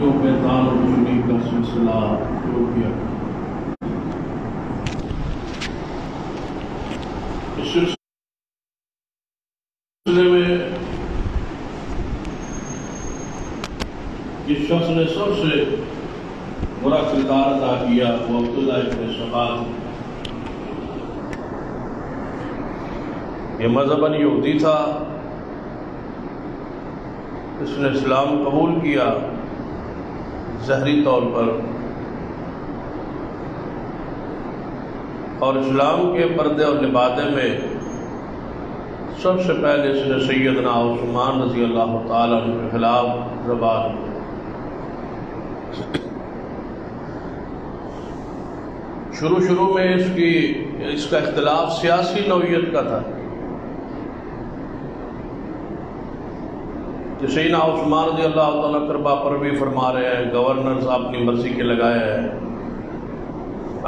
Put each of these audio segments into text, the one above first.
پہ تعلق شریف کا سلسلہ شروع کیا۔ اس سلسلے میں جس شخص نے سب سے برا کردار ادا کیا وہ عبداللہ ابن سبا۔ یہ مذہباً یہودی تھا، اس نے اسلام قبول کیا ظاہری طور پر، اور اسلام کے پردے اور لبادے میں سب سے پہلے اس نے سیدنا عثمان رضی اللہ تعالیٰ عنہ کے خلاف زبان دی۔ شروع میں اس کا اختلاف سیاسی نوعیت کا تھا کہ سیدنا عثمان رضی اللہ تعالیٰ کربا پروی فرما رہے ہیں، گورنرز اپنی مرضی کے لگائے ہیں،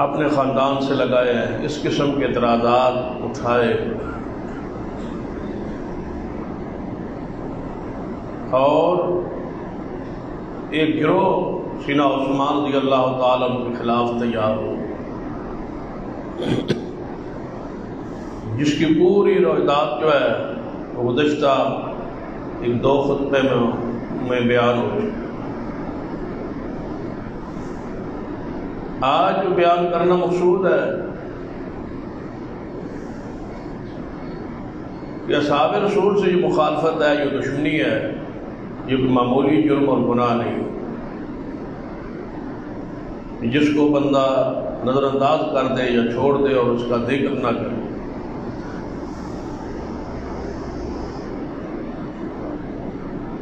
اپنے خاندان سے لگائے ہیں، اس قسم کے اعتراضات اٹھائے، اور ایک گروہ سیدنا عثمان رضی اللہ تعالیٰ عنہ کے خلاف تیار ہو، جس کی پوری روایات جو ہے وہ گزشتہ ایک دو خطبے میں بیان ہوئی۔ آج جو بیان کرنا مقصود ہے کہ اصحاب رسول سے یہ مخالفت ہے، یہ دشمنی ہے، یہ معمولی جرم اور گناہ نہیں، جس کو بندہ نظر انداز کر دے یا چھوڑ دے اور اس کا ذکر نہ کرے۔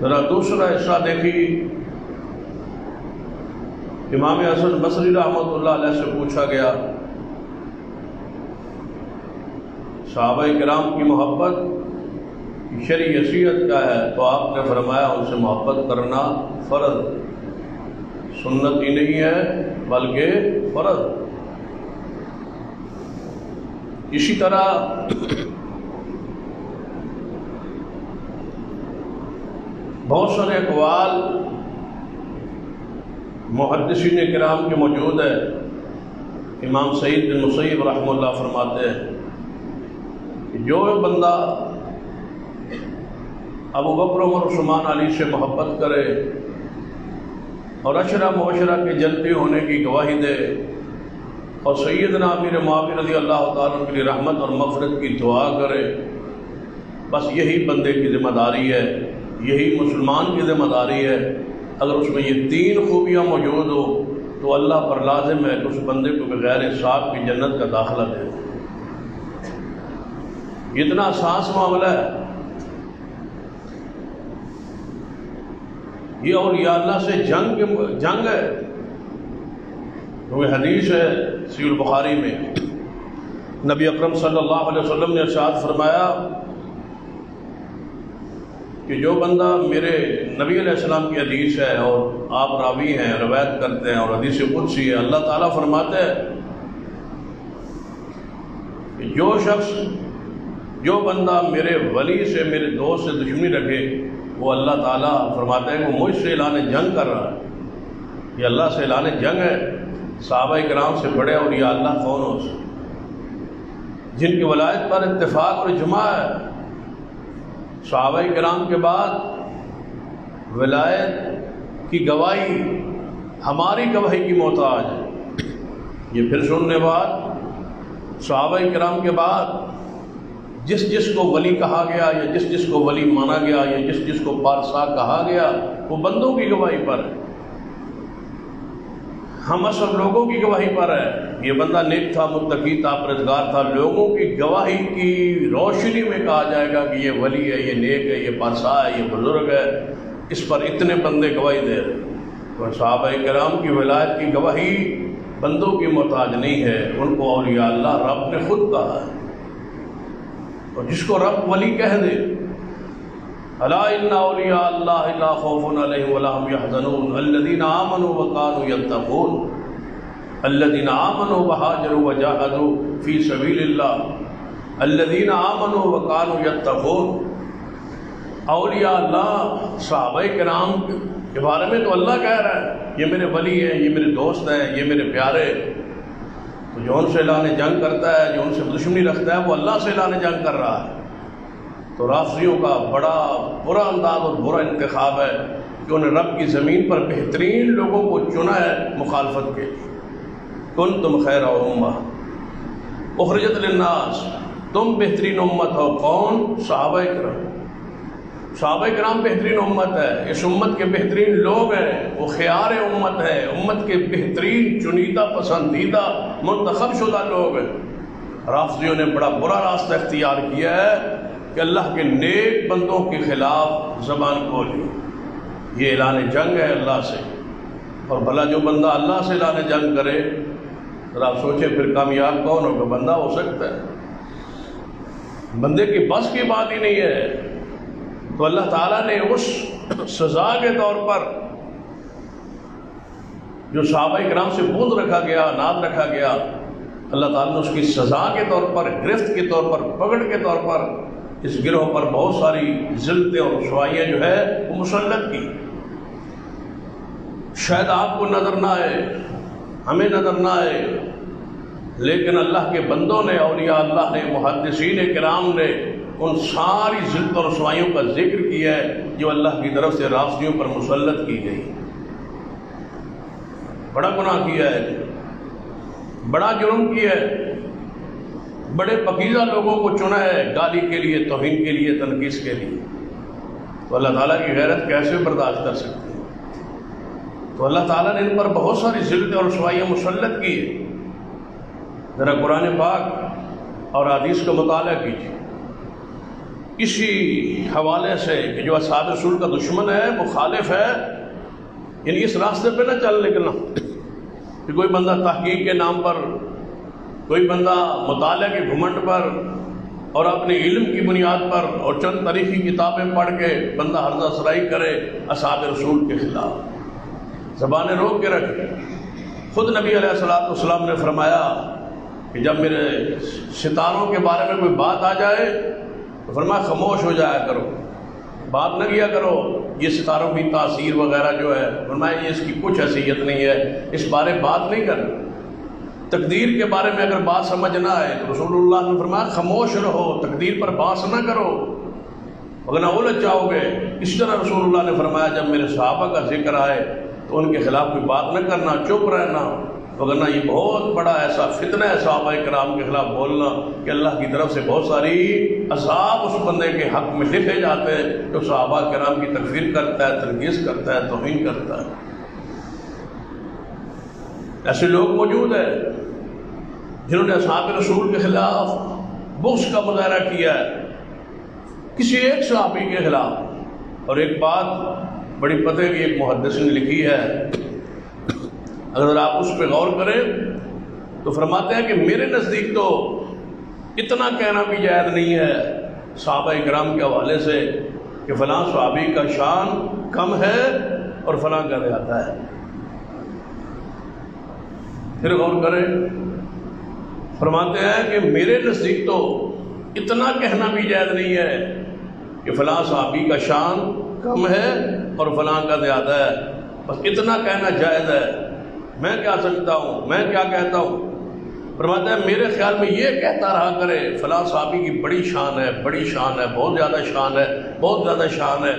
ذرا دوسرا حصہ دیکھی، امام حسن بصری رحمۃ اللہ علیہ سے پوچھا گیا صحابہ کرام کی محبت کی شرعی حیثیت کیا ہے، تو آپ نے فرمایا ان سے محبت کرنا فرض، سنت ہی نہیں ہے بلکہ فرض۔ اسی طرح بہت سارے اقوال محدثین کرام کے موجود ہے۔ امام سعید بن مسیب رحمہ اللہ فرماتے ہیں کہ جو بندہ ابو بکر عمر عثمان علی سے محبت کرے اور عشرہ مبشرہ کے جنتی ہونے کی گواہی دے اور سیدنا امیر معاویہ رضی اللہ تعالیٰ کے لیے رحمت اور مغفرت کی دعا کرے، بس یہی بندے کی ذمہ داری ہے، یہی مسلمان کی ذمہ داری ہے۔ اگر اس میں یہ تین خوبیاں موجود ہو تو اللہ پر لازم ہے کہ اس بندے کو بغیر حساب کی جنت کا داخلہ دے۔ اتنا آسان معاملہ ہے یہ، اولیاء اللہ سے جنگ ہے۔ کیونکہ حدیث ہے صحیح البخاری میں، نبی اکرم صلی اللہ علیہ وسلم نے ارشاد فرمایا کہ جو بندہ میرے نبی علیہ السلام کی حدیث ہے اور آپ راوی ہیں، روایت کرتے ہیں، اور حدیث قدسی ہے، اللہ تعالیٰ فرماتے ہیں کہ جو بندہ میرے ولی سے، میرے دوست سے دشمنی رکھے، وہ اللہ تعالیٰ فرماتے ہیں کہ مجھ سے اعلان جنگ کر رہا ہے۔ یہ اللہ سے اعلان جنگ ہے۔ صحابہ کرام سے بڑے اولیاء اللہ کون ہو سکتے جن کی ولایت پر اتفاق اور اجماع ہے؟ صحابہ کرام کے بعد ولایت کی گواہی ہماری گواہی کی محتاج ہے۔ یہ پھر سننے بعد صحابہ کرام کے بعد جس کو ولی کہا گیا یا جس کو ولی مانا گیا یا جس کو پارسا کہا گیا، وہ بندوں کی گواہی پر ہے، ہم سب لوگوں کی گواہی پر ہے۔ یہ بندہ نیک تھا، متقی تھا، پرہیزگار تھا، لوگوں کی گواہی کی روشنی میں کہا جائے گا کہ یہ ولی ہے، یہ نیک ہے، یہ پارسا ہے، یہ بزرگ ہے، اس پر اتنے بندے گواہی دے رہے۔ تو صحابہ کرام کی ولایت کی گواہی بندوں کی محتاج نہیں ہے، ان کو اولیاء اللہ رب نے خود کہا ہے، اور جس کو رب ولی کہہ دے، الا ان اولیاء اللہ لا خوف علیہم ولا هم يحزنون الذین آمنوا وكانوا يتقون الذین آمنوا وهاجروا وجاهدوا في سبیل اللہ الذین آمنوا وكانوا يتقون۔ اولیاء اللہ صحابہ کرام کے بارے میں تو اللہ کہہ رہا ہے یہ میرے ولی ہیں، یہ میرے دوست ہیں، یہ میرے پیارے. تو جو ان سے اعلان جنگ کرتا ہے، جو ان سے دشمنی رکھتا ہے، وہ اللہ سے اعلان جنگ کر رہا ہے. تو رافضیوں کا بڑا برا انداز اور برا انتخاب ہے کہ انہیں رب کی زمین پر بہترین لوگوں کو چنا ہے مخالفت کے. کنتم خیر امہ اخرجت للناس، تم بہترین امت ہو. کون؟ صحابہ کرام. صحابہ کرام بہترین امت ہے. اس امت کے بہترین لوگ ہیں، وہ خیار امت ہے، امت کے بہترین چنیدہ پسندیدہ منتخب شدہ لوگ ہیں. رافضیوں نے بڑا برا راستہ اختیار کیا ہے کہ اللہ کے نیک بندوں کے خلاف زبان کھولی. یہ اعلان جنگ ہے اللہ سے. اور بھلا جو بندہ اللہ سے اعلان جنگ کرے، ذرا آپ سوچیں پھر کامیاب کون ہوگا؟ بندہ ہو سکتا ہے؟ بندے کی بس کی بات ہی نہیں ہے. تو اللہ تعالیٰ نے اس سزا کے طور پر جو صحابہ کرام سے بغض رکھا گیا، عناد رکھا گیا، اللہ تعالیٰ نے اس کی سزا کے طور پر، گرفت کے طور پر، پکڑ کے طور پر اس گروہ پر بہت ساری ذلتیں اور رسوائیاں جو ہے وہ مسلط کی. شاید آپ کو نظر نہ آئے، ہمیں نظر نہ آئے، لیکن اللہ کے بندوں نے، اولیاء اللہ نے، محدثین کرام نے ان ساری ذلت اور رسوائیوں کا ذکر کیا ہے جو اللہ کی طرف سے رافضیوں پر مسلط کی گئی. بڑا گناہ کیا ہے، بڑا جرم کیا ہے، بڑے پاکیزہ لوگوں کو چنا ہے گالی کے لیے، توہین کے لیے، تنقیص کے لیے. تو اللہ تعالیٰ کی غیرت کیسے برداشت کر سکتے ہیں؟ تو اللہ تعالیٰ نے ان پر بہت ساری ذلت اور رسوائیاں مسلط کی ہے. ذرا قرآن پاک اور حدیث کا مطالعہ کیجیے. اسی حوالے سے کہ جو اصحاب رسول کا دشمن ہے، مخالف ہے، یعنی اس راستے پہ نہ چل نکلنا کہ کوئی بندہ تحقیق کے نام پر، کوئی بندہ مطالعہ کے گھمنڈ پر اور اپنے علم کی بنیاد پر اور چند تاریخی کتابیں پڑھ کے بندہ ہرزہ سرائی کرے اصحاب رسول کے خلاف. زبانیں روک کے رکھے. خود نبی علیہ الصلوۃ والسلام نے فرمایا کہ جب میرے ستاروں کے بارے میں کوئی بات آ جائے تو فرمایا خاموش ہو جایا کرو، بات نہ کیا کرو. یہ ستاروں کی تاثیر وغیرہ جو ہے، فرمایا یہ اس کی کچھ حیثیت نہیں ہے، اس بارے بات نہیں کرنا. تقدیر کے بارے میں اگر بات سمجھ نہ آئے تو رسول اللہ نے فرمایا خاموش رہو، تقدیر پر بات نہ کرو ورنہ الجھ جاؤ گے. اس طرح رسول اللہ نے فرمایا جب میرے صحابہ کا ذکر آئے تو ان کے خلاف کوئی بات نہ کرنا، چپ رہنا، وگرنہ یہ بہت بڑا ایسا فتنہ ہے صحابہ کرام کے خلاف بولنا کہ اللہ کی طرف سے بہت ساری عذاب اس بندے کے حق میں لکھے جاتے ہیں جو صحابہ کرام کی تکفیر کرتا ہے، تنقیص کرتا ہے، توہین کرتا ہے. ایسے لوگ موجود ہیں جنہوں نے اصحاب رسول کے خلاف بغض کا مظاہرہ کیا ہے، کسی ایک صحابی کے خلاف. اور ایک بات بڑی پتے کی ایک محدث نے لکھی ہے، اگر آپ اس پہ غور کریں تو فرماتے ہیں کہ میرے نزدیک تو اتنا کہنا بھی جائز نہیں ہے صحابہ کرام کے حوالے سے کہ فلاں صحابی کا شان کم ہے اور فلاں کا زیادہ ہے. پھر غور کریں، فرماتے ہیں کہ میرے نزدیک تو اتنا کہنا بھی جائز نہیں ہے کہ فلاں صحابی کا شان کم ہے اور فلاں کا زیادہ ہے، بس اتنا کہنا جائز ہے. میں کیا سمجھتا ہوں، میں کیا کہتا ہوں؟ فرماتا ہے میرے خیال میں یہ کہتا رہا کرے فلاں صحابی کی بڑی شان ہے، بڑی شان ہے، بہت زیادہ شان ہے، بہت زیادہ شان ہے،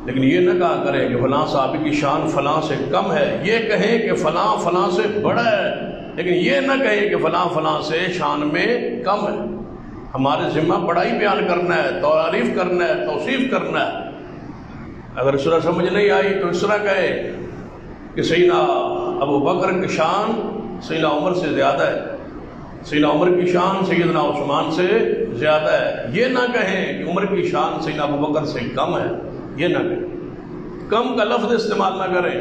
لیکن یہ نہ کہا کرے کہ فلاں صحابی کی شان فلاں سے کم ہے. یہ کہیں کہ فلاں فلاں سے بڑا ہے، لیکن یہ نہ کہیں کہ فلاں فلاں سے شان میں کم ہے. ہمارے ذمہ بڑائی بیان کرنا ہے، تعریف کرنا ہے، توصیف کرنا ہے. اگر اس طرح سمجھ نہیں آئی تو اس طرح کہے کہ سیدنا ابو بکر کی شان سیدنا عمر سے زیادہ ہے، سیدنا عمر کی شان سیدنا عثمان سے زیادہ ہے. یہ نہ کہیں کہ عمر کی شان سیدنا ابو بکر سے کم ہے، یہ نہ کہیں. کم کا لفظ استعمال نہ کریں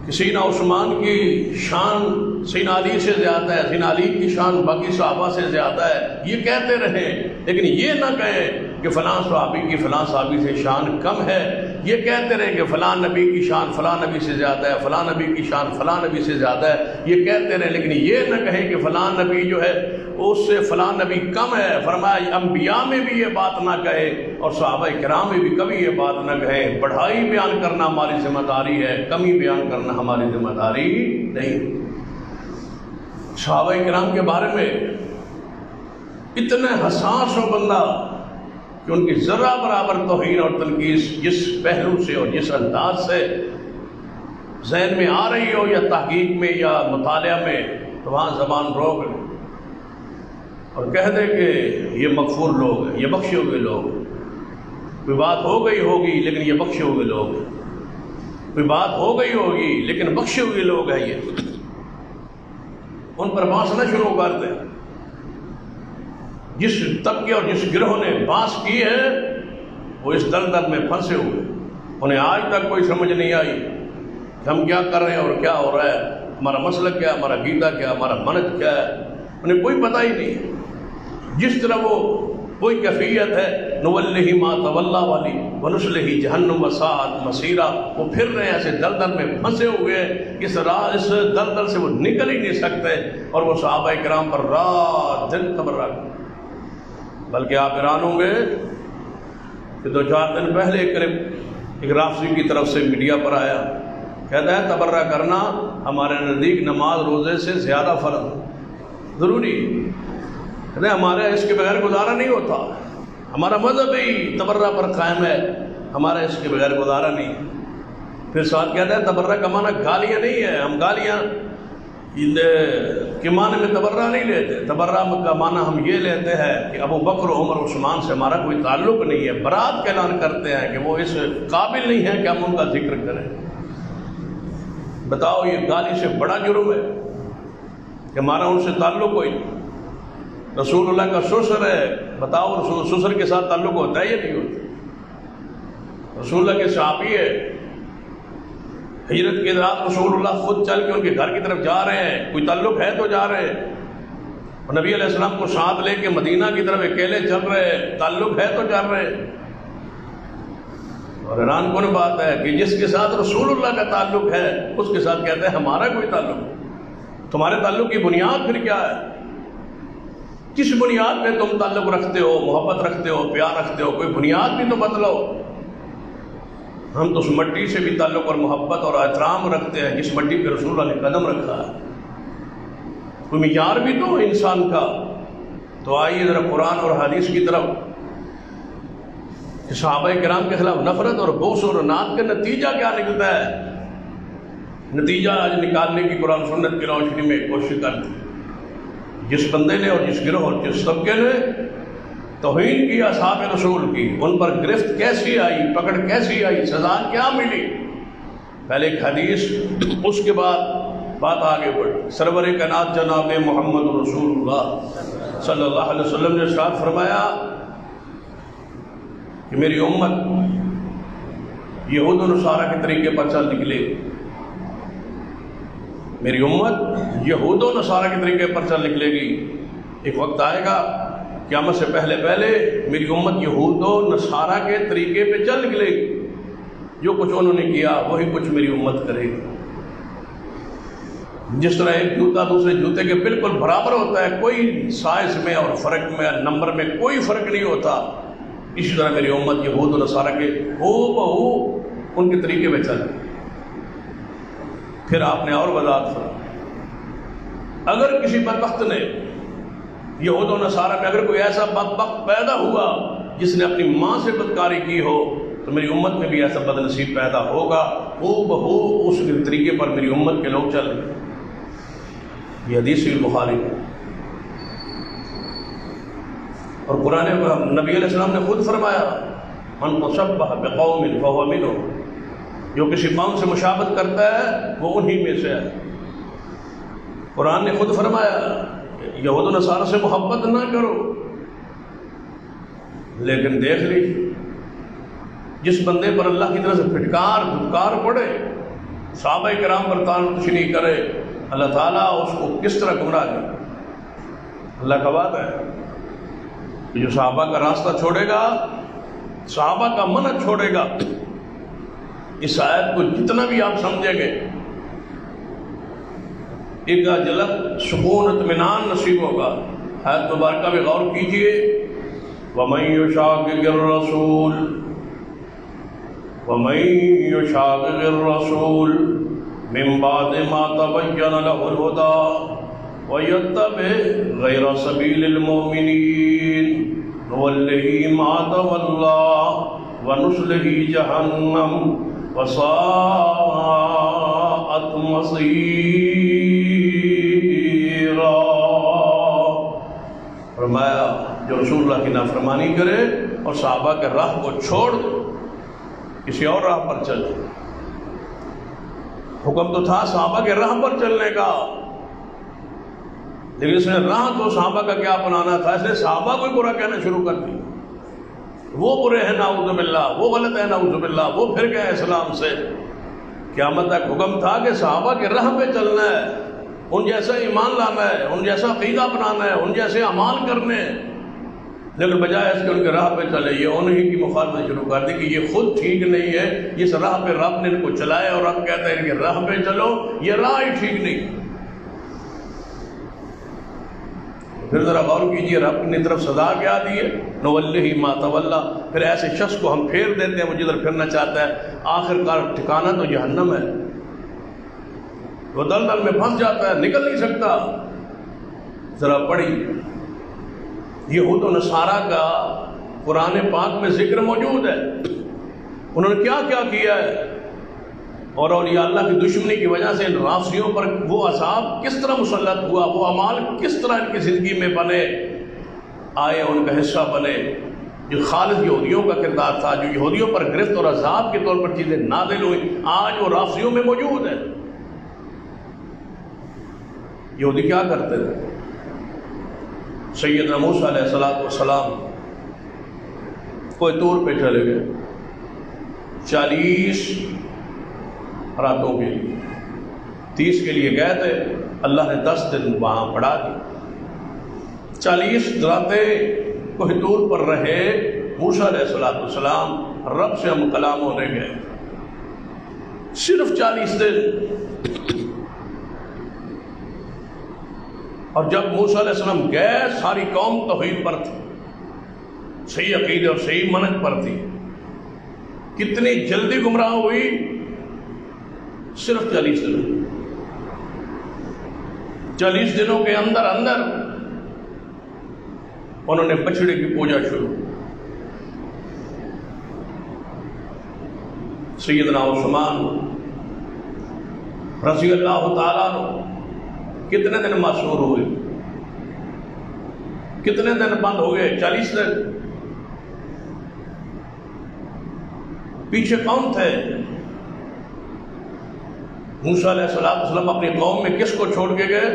کہ سیدنا عثمان کی شان سیدنا علی سے زیادہ ہے، سیدنا علی کی شان باقی صحابہ سے زیادہ ہے، یہ کہتے رہیں، لیکن یہ نہ کہیں کہ فلاں صحابی کی فلاں صحابی سے شان کم ہے. یہ کہتے رہے کہ فلاں نبی کی شان فلاں نبی سے زیادہ ہے، فلاں نبی کی شان فلاں نبی سے زیادہ ہے، یہ کہتے رہے، لیکن یہ نہ کہیں کہ فلاں نبی جو ہے اس سے فلاں نبی کم ہے۔ فرمایا انبیاء میں بھی یہ بات نہ کہے اور صحابہ کرام میں بھی کبھی یہ بات نہ کہیں۔ بڑھائی بیان کرنا ہماری ذمہ داری ہے، کمی بیان کرنا ہماری ذمہ داری نہیں۔ صحابہ کرام کے بارے میں اتنے حساس ہو بندہ کہ ان کی ذرہ برابر توہین اور تنقید جس پہلو سے اور جس انداز سے ذہن میں آ رہی ہو یا تحقیق میں یا مطالعہ میں، تو وہاں زبان روک لے اور کہہ دے کہ یہ مغفور لوگ ہیں، یہ بخشے ہوئے لوگ ہیں۔ کوئی بات ہو گئی ہوگی لیکن یہ بخشے ہوئے لوگ ہیں، کوئی بات ہو گئی ہوگی لیکن بخشے ہوئے لوگ ہیں۔ یہ ان پر بانس نہ شروع کر دیں۔ جس طبقے اور جس گروہ نے بانس کی ہے وہ اس دلدل میں پھنسے ہوئے، انہیں آج تک کوئی سمجھ نہیں آئی کہ ہم کیا کر رہے ہیں اور کیا ہو رہا ہے، ہمارا مسلک کیا، ہمارا عقیدہ کیا، ہمارا منہج کیا ہے، انہیں کوئی پتہ ہی نہیں۔ جس طرح وہ کوئی کیفیت ہے نولہ ما تولی والی ونصلہ جہنم وساءت مصیرا، وہ پھر رہے ہیں ایسے دلدل میں پھنسے ہوئے اس دلدل سے وہ نکل ہی نہیں سکتے، اور وہ صحابہ کرام پر رات دن تبرہ۔ بلکہ آپ حیران ہوں گے کہ 2-4 دن پہلے ایک رافضی کی طرف سے میڈیا پر آیا، کہتا ہے تبرہ کرنا ہمارے نزدیک نماز روزے سے زیادہ فرض ضروری، کہتے ہیں ہمارے اس کے بغیر گزارا نہیں ہوتا، ہمارا مذہب ہی تبرہ پر قائم ہے، ہمارا اس کے بغیر گزارا نہیں۔ پھر ساتھ کہتا ہے تبرہ کا معنی گالیاں نہیں ہے، ہم گالیاں کے معنی میں تبرہ نہیں لیتے، تبرہ کا معنی ہم یہ لیتے ہیں کہ ابو بکر عمر عثمان سے ہمارا کوئی تعلق نہیں ہے، برات کا اعلان کرتے ہیں کہ وہ اس قابل نہیں ہے کہ ہم ان کا ذکر کریں۔ بتاؤ یہ گالی سے بڑا جرم ہے کہ ہمارا ان سے تعلق کوئی نہیں۔ رسول اللہ کا سسر ہے، بتاؤ رسول سسر کے ساتھ تعلق ہوتا ہے یا نہیں ہوتا؟ رسول اللہ کے صحابی ہے، ہجرت کے رات رسول اللہ خود چل کے ان کے گھر کی طرف جا رہے ہیں، کوئی تعلق ہے تو جا رہے ہیں، اور نبی علیہ السلام کو ساتھ لے کے مدینہ کی طرف اکیلے چل رہے ہیں، تعلق ہے تو چل رہے ہیں۔ اور حیران کن بات ہے کہ جس کے ساتھ رسول اللہ کا تعلق ہے اس کے ساتھ کہتے ہیں ہمارا کوئی تعلق۔ تمہارے تعلق کی بنیاد پھر کیا ہے؟ کس بنیاد پہ تم تعلق رکھتے ہو، محبت رکھتے ہو، پیار رکھتے ہو؟ کوئی بنیاد بھی تو بتلاؤ۔ ہم تو اس مٹی سے بھی تعلق اور محبت اور احترام رکھتے ہیں جس مٹی پہ رسول اللہ نے قدم رکھا ہے، کوئی معیار بھی تو انسان کا۔ تو آئیے ذرا قرآن اور حدیث کی طرف کہ صحابہ کرام کے خلاف نفرت اور بغض اور عناد کا نتیجہ کیا نکلتا ہے۔ نتیجہ آج نکالنے کی قرآن سنت کی روشنی میں کوشش کرتے ہیں۔ جس بندے نے اور جس گروہ اور جس طبقے نے توہین کی اصحاب رسول کی، ان پر گرفت کیسی آئی، پکڑ کیسی آئی، سزا کیا ملی؟ پہلے ایک حدیث، اس کے بعد بات آگے بڑھی۔ سرور کائنات جناب محمد رسول اللہ صلی اللہ علیہ وسلم نے ارشاد فرمایا کہ میری امت یہود و نصارہ کے طریقے پر چل نکلے، میری امت یہود و نصارہ کے طریقے پر چل نکلے گی۔ ایک وقت آئے گا قیامت سے پہلے میری امت یہود و نصارہ کے طریقے پہ چل نکلے گی، جو کچھ انہوں نے کیا وہی کچھ میری امت کرے گی۔ جس طرح ایک جوتا دوسرے جوتے کے بالکل برابر ہوتا ہے، کوئی سائز میں اور فرق میں نمبر میں کوئی فرق نہیں ہوتا، اسی طرح میری امت یہود و نصارہ کے ہو بہو ان کے طریقے پہ چل۔ پھر آپ نے اور وضاحت فرمائی، اگر کسی بدبخت نے یہود و نصارہ میں اگر کوئی ایسا بدبخت پیدا ہوا جس نے اپنی ماں سے بدکاری کی ہو تو میری امت میں بھی ایسا بد نصیب پیدا ہوگا، ہو بہو اس کے طریقے پر میری امت کے لوگ چل رہے۔ یہ حدیث بخاری ہے، اور قرآن نبی علیہ السلام نے خود فرمایا من تشبہ بقوم فہو منہم، جو کسی قوم سے مشابہت کرتا ہے وہ انہی میں سے ہے۔ قرآن نے خود فرمایا یہود و نصارہ سے محبت نہ کرو، لیکن دیکھ لیجیے جس بندے پر اللہ کی طرف سے پھٹکار دھتکار پڑے، صحابہ کرام پر تعلق نہیں کرے، اللہ تعالیٰ اس کو کس طرح گمراہ کرے۔ اللہ کا وعدہ ہے کہ جو صحابہ کا راستہ چھوڑے گا، صحابہ کا منہج چھوڑے گا، اس آیت کو جتنا بھی آپ سمجھیں گے ایک جلد سکون اطمینان نصیب ہوگا۔ آیت مبارکہ میں غور کیجئے، وَمَن يُشَاقِقِ الرَّسُولَ وَمَن يُشَاقِقِ الرَّسُولَ مِن بَعْدِ مَا تَبَيَّنَ لَهُ الْهُدَىٰ وَيَتَّبِعْ غَيْرَ سَبِيلِ الْمُؤْمِنِينَ نُوَلِّهِ مَا تَوَلَّىٰ وَنُصْلِهِ جَهَنَّمَ وَسَاءَتْ مَصِيرًا۔ فرمایا جو رسول اللہ کی نافرمانی کرے اور صحابہ کے راہ کو چھوڑ کسی اور راہ پر چلے۔ حکم تو تھا صحابہ کے راہ پر چلنے کا، لیکن اس نے راہ تو صحابہ کا کیا اپنانا تھا، اس نے صحابہ کو برا کہنا شروع کر دیا، وہ برے ہیں نعوذ باللہ، وہ غلط ہے نعوذ باللہ، وہ پھر گئے اسلام سے۔ قیامت تک حکم تھا کہ صحابہ کے راہ پہ چلنا ہے، ان جیسا ایمان لانا ہے، ان جیسا عقیدہ اپنانا ہے، ان جیسے اعمال کرنے ہیں، لیکن بجائے اس کے ان کے راہ پہ چلے یہ انہی کی مخالفت شروع کر دی کہ یہ خود ٹھیک نہیں ہے، اس راہ پہ رب نے ان کو چلایا اور رب کہتا ہے ان کے راہ پہ چلو، یہ راہ ہی ٹھیک نہیں۔ پھر ذرا غور کیجئے رب کی طرف سزا کیا دی ہے، نوَلِّهِ مَا تَوَلَّىٰ، پھر ایسے شخص کو ہم پھیر دیتے ہیں وہ جدھر پھرنا چاہتا ہے، آخر کار ٹھکانہ تو جہنم ہے، وہ دلدل میں پھنس جاتا ہے، نکل نہیں سکتا۔ ذرا پڑھی یہود و نصارہ کا قرآن پاک میں ذکر موجود ہے، انہوں نے کیا کیا کیا ہے، اور اولیاء اللہ کی دشمنی کی وجہ سے ان رافضیوں پر وہ عذاب کس طرح مسلط ہوا، وہ اعمال کس طرح ان کی زندگی میں بنے آئے، ان کا حصہ بنے، جو خالص یہودیوں کا کردار تھا، جو یہودیوں پر گرفت اور عذاب کے طور پر چیزیں نازل ہوئی، آج وہ رافضیوں میں موجود ہے۔ یہودی کیا کرتے تھے؟ سیدنا موسیٰ علیہ السلام کوئی طور پہ چلے گئے 40 راتوں کے لیے، 30 کے لیے گئے تھے، اللہ نے 10 دن وہاں پڑھا دی، 40 راتیں کوہ طور پر رہے۔ موسیٰ علیہ السلام رب سے ہم کلام ہونے گئے، صرف 40 دن، اور جب موسیٰ علیہ السلام گئے ساری قوم توحید پر تھی، صحیح عقیدے اور صحیح منہج پر تھی، کتنی جلدی گمراہ ہوئی، صرف 40 دن، 40 دنوں کے اندر انہوں نے بچڑے کی پوجا شروع۔ سیدنا عثمان رضی اللہ تعالیٰ عنہ کتنے دن معصور ہوئے، کتنے دن بند ہو گئے، 40 دن۔ پیچھے کون تھے؟ موسیٰ علیہ السلام اپنی قوم میں کس کو چھوڑ کے گئے؟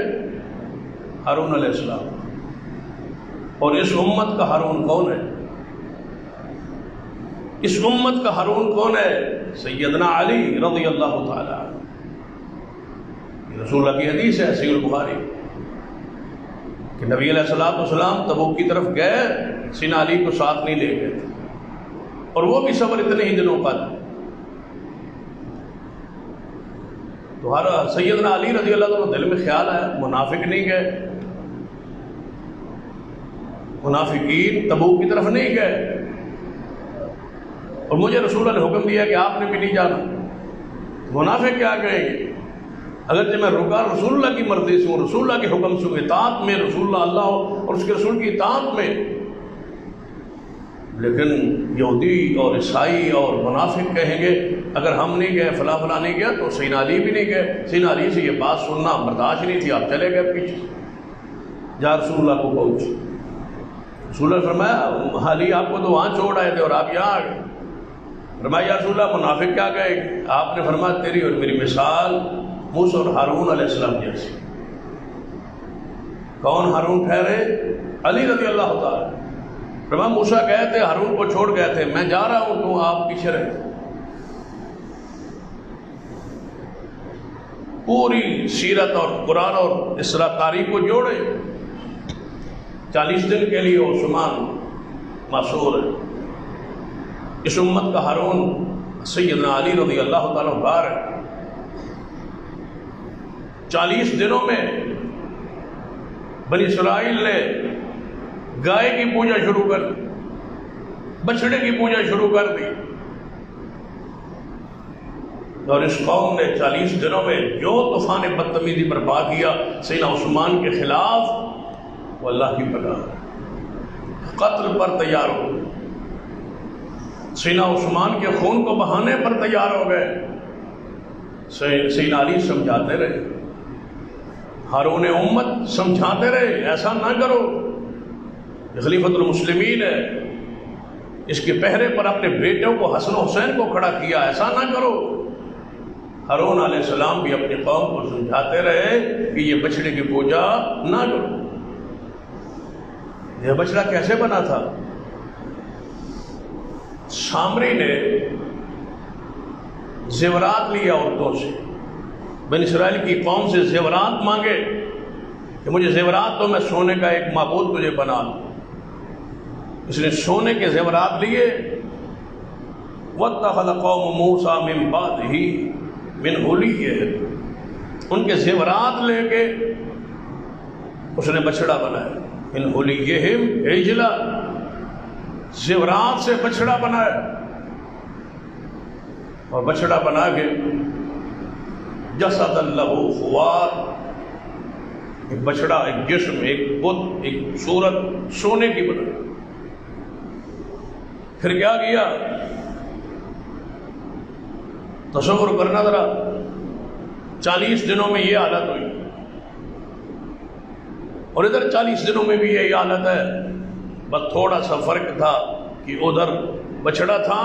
ہارون علیہ السلام۔ اور اس امت کا ہارون کون ہے؟ اس امت کا ہارون کون ہے؟ سیدنا علی رضی اللہ تعالی عنہ۔ رسول اللہ کی حدیث ہے صحیح البخاری کہ نبی علیہ السلام تبوک کی طرف گئے، سیدنا علی کو ساتھ نہیں لے گئے تھے، اور وہ بھی صبر اتنے ہی دنوں کا تھا۔ تو سیدنا علی رضی اللہ عنہ دل میں خیال ہے منافق نہیں گئے، منافقین تبوک کی طرف نہیں گئے، اور مجھے رسول اللہ نے حکم دیا کہ آپ نے بھی نہیں جانا، منافق کیا کہیں گے؟ اگرچہ میں رکا رسول اللہ کی مرضی سے ہوں، رسول اللہ کے حکم سے ہوں، اطاعت میں، رسول اللہ اور اس کے رسول کی اطاعت میں، لیکن یہودی اور عیسائی اور منافق کہیں گے اگر ہم نہیں گئے، فلاں فلاں نہیں گیا، تو سیدنا علی بھی نہیں گئے، سیدنا علی سے یہ بات سننا برداشت نہیں تھی، آپ چلے گئے پیچھے، جا رسول اللہ کو پہنچے۔ رسول اللہ نے فرمایا علی آپ کو تو وہاں چھوڑ آئے تھے اور آپ یہاں آ گئے۔ فرمایا یا رسول اللہ منافق کیا کہے؟ آپ نے فرمایا تیری اور میری مثال موسیٰ اور ہارون علیہ السلام جیسی۔ کون ہارون ٹھہرے؟ علی رضی اللہ تعالیٰ۔ فرمایا موسیٰ گئے تھے، ہارون کو چھوڑ گئے تھے، میں جا رہا ہوں تو آپ پیچھے رہے۔ پوری سیرت اور قرآن اور اسرا قاری کو جوڑے، 40 دن کے لیے عثمان معصور ہے۔ اس امت کا ہارون سیدنا علی رضی اللہ تعالیٰ عنہ 40 دنوں میں بنی اسرائیل نے گائے کی پوجا شروع کر دی، بچڑے کی پوجا شروع کر دی، اور اس قوم نے 40 دنوں میں جو طوفان بدتمیزی برپا کیا سیدنا عثمان کے خلاف، وہ اللہ کی پناہ قتل پر تیار ہو گئے، سیدنا عثمان کے خون کو بہانے پر تیار ہو گئے۔ سیدنا علی سمجھاتے رہے، ہارون امت سمجھاتے رہے، ایسا نہ کرو، خلیفۃ المسلمین ہے، اس کے پہرے پر اپنے بیٹوں کو حسن و حسین کو کھڑا کیا، ایسا نہ کرو۔ ہارون علیہ السلام بھی اپنی قوم کو سمجھاتے رہے کہ یہ بچڑے کی پوجا نہ کرو۔ یہ بچڑا کیسے بنا تھا؟ سامری نے زیورات لیا عورتوں سے، بنی اسرائیل کی قوم سے زیورات مانگے کہ مجھے زیورات تو میں سونے کا ایک معبود تجھے بنا دوں۔ اس نے سونے کے زیورات لیے، وَاتَّخَذَ قَوْمُ مُوسَىٰ مِن بَعْدِهِ مِنْ حُلِيِّهِمْ، ان کے زیورات لے کے اس نے بچڑا بنایا، مِنْ حُلِيِّهِمْ عِجْلًا، زیورات سے بچڑا بنایا، اور بچڑا بنا کے جسد لہ خوار، ایک بچڑا، ایک جسم، ایک بت، ایک صورت سونے کی بنا۔ پھر کیا کیا؟ تصور کرنا ذرا، 40 دنوں میں یہ حالت ہوئی، اور ادھر 40 دنوں میں بھی یہی حالت ہے، بس تھوڑا سا فرق تھا کہ ادھر بچڑا تھا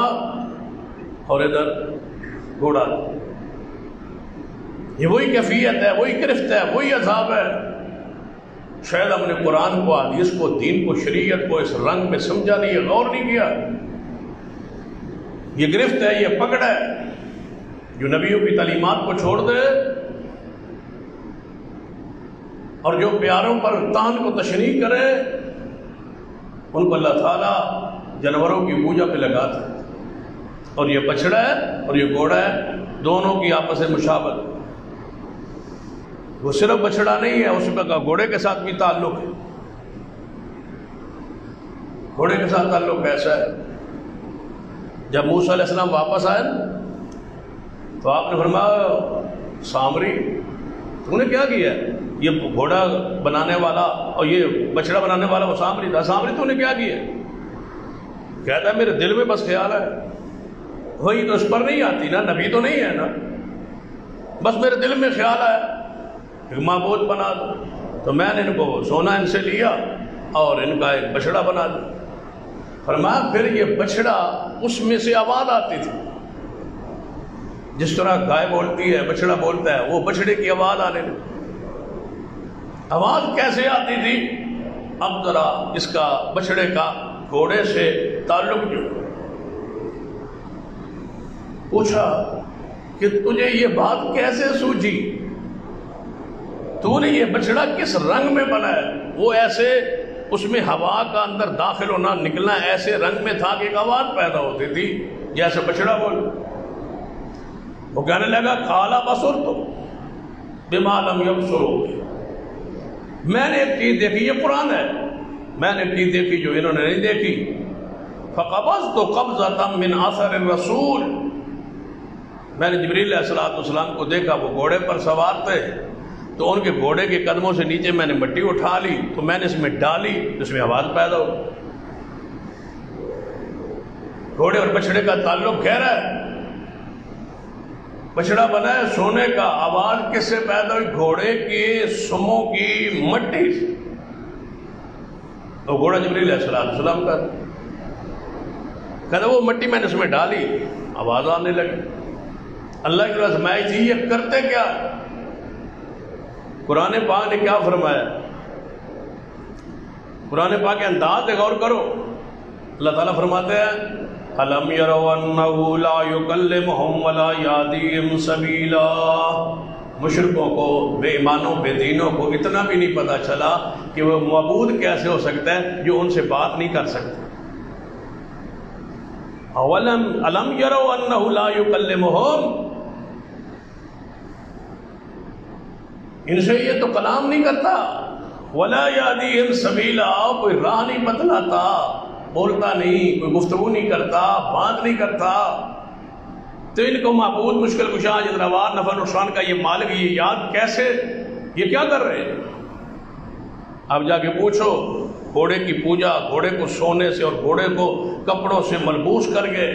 اور ادھر گھوڑا۔ یہ وہی کیفیت ہے، وہی گرفت ہے، وہی عذاب ہے۔ شاید ہم نے قرآن کو، حدیث کو، دین کو، شریعت کو اس رنگ میں سمجھا نہیں، یہ غور نہیں کیا۔ یہ گرفت ہے، یہ پکڑ ہے، جو نبیوں کی تعلیمات کو چھوڑ دے اور جو پیاروں پر تان کو تشریح کرے، ان کو اللہ تعالیٰ جانوروں کی پوجا پہ لگاتا ہے۔ اور یہ بچڑا ہے اور یہ گھوڑا ہے، دونوں کی آپس میں مشابہت۔ وہ صرف بچڑا نہیں ہے، اس میں گھوڑے کے ساتھ بھی تعلق ہے۔ گھوڑے کے ساتھ تعلق ایسا ہے، جب موسیٰ علیہ السلام واپس آئے تو آپ نے فرمایا، سامری تم نے کیا کیا؟ یہ گھوڑا بنانے والا اور یہ بچڑا بنانے والا وہ سامری تھا۔ سامری تو نے کیا کیا؟ کہتا ہے میرے دل میں بس خیال ہے، وہی تو اس پر نہیں آتی نا، نبی تو نہیں ہے نا، بس میرے دل میں خیال ہے کہ معبود بنا دو، تو میں نے ان کو سونا ان سے لیا اور ان کا ایک بچڑا بنا دیا۔ فرمایا پھر یہ بچڑا، اس میں سے آواز آتی تھی، جس طرح گائے بولتی ہے، بچڑا بولتا ہے، وہ بچڑے کی آواز آنے لگی۔ آواز کیسے آتی تھی؟ اب ذرا اس کا بچڑے کا گھوڑے سے تعلق جو پوچھا کہ تجھے یہ بات کیسے سوجھی؟ تو نے یہ بچڑا کس رنگ میں بنایا؟ وہ ایسے اس میں ہوا کا اندر داخل ہونا نکلنا ایسے رنگ میں تھا کہ ایک آواز پیدا ہوتی تھی جیسے بچڑا بول۔ وہ کہنے لگا کالا بصرت بما لم یبصروا، میں نے ایک چیز دیکھی، یہ قرآن ہے، میں نے ایک چیز دیکھی جو انہوں نے نہیں دیکھی۔ فقبضت قبضۃ من اثر الرسول، میں نے جبریل علیہ السلام کو دیکھا، وہ گھوڑے پر سوار تھے، تو ان کے گھوڑے کے قدموں سے نیچے میں نے مٹی اٹھا لی، تو میں نے اس میں ڈالی، اس میں آواز پیدا ہو۔ گھوڑے اور بچڑے کا تعلق گہرا ہے، بچڑا بنا ہے سونے کا، آواز کس سے پیدا ہوئی؟ گھوڑے کے سموں کی مٹی سے۔ تو گھوڑا جبریل علیہ السلام کا، کہتا وہ مٹی میں نے اس میں ڈالی، آواز آنے لگی۔ اللہ کی آزمائش تھی، یہ کرتے کیا؟ قرآن پاک نے کیا فرمایا؟ قرآن پاک کے انداز سے غور کرو۔ اللہ تعالیٰ فرماتے ہیں أَلَمْ يَرَوْا أَنَّهُ لَا يُكَلِّمُهُمْ وَلَا يَهْدِيهِمْ سَبِيلًا، مشرکوں کو، بے ایمانوں، بے دینوں کو اتنا بھی نہیں پتا چلا کہ وہ معبود کیسے ہو سکتا ہے جو ان سے بات نہیں کر سکتا، الم یروا انہ لا یکلمہم، ان سے یہ تو کلام نہیں کرتا، ولا یہدیہم سبیلا، کوئی راہ نہیں بتلاتا، بولتا نہیں، کوئی گفتگو نہیں کرتا، بات نہیں کرتا، تو ان کو معبود مشکل کشا جدروار نفع نقصان کا یہ مالک یہ یاد کیسے، یہ کیا کر رہے ہیں؟ اب جا کے پوچھو، گھوڑے کی پوجا، گھوڑے کو سونے سے اور گھوڑے کو کپڑوں سے ملبوس کر کے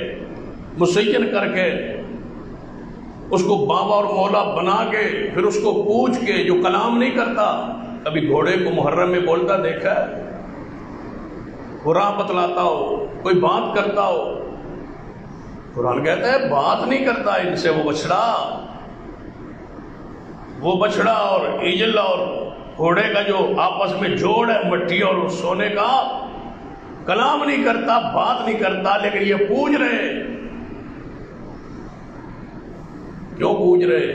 مزین کر کے اس کو بابا اور مولا بنا کے پھر اس کو پوچھ کے جو کلام نہیں کرتا، کبھی گھوڑے کو محرم میں بولتا دیکھا ہے؟ وہ راہ بتلاتا ہو، کوئی بات کرتا ہو؟ قرآن کہتا ہے بات نہیں کرتا ان سے وہ بچڑا اور ایجل اور گھوڑے کا جو آپس میں جوڑ ہے مٹی اور سونے کا، کلام نہیں کرتا، بات نہیں کرتا، لیکن یہ پوچھ رہے۔ کیوں پوچھ رہے؟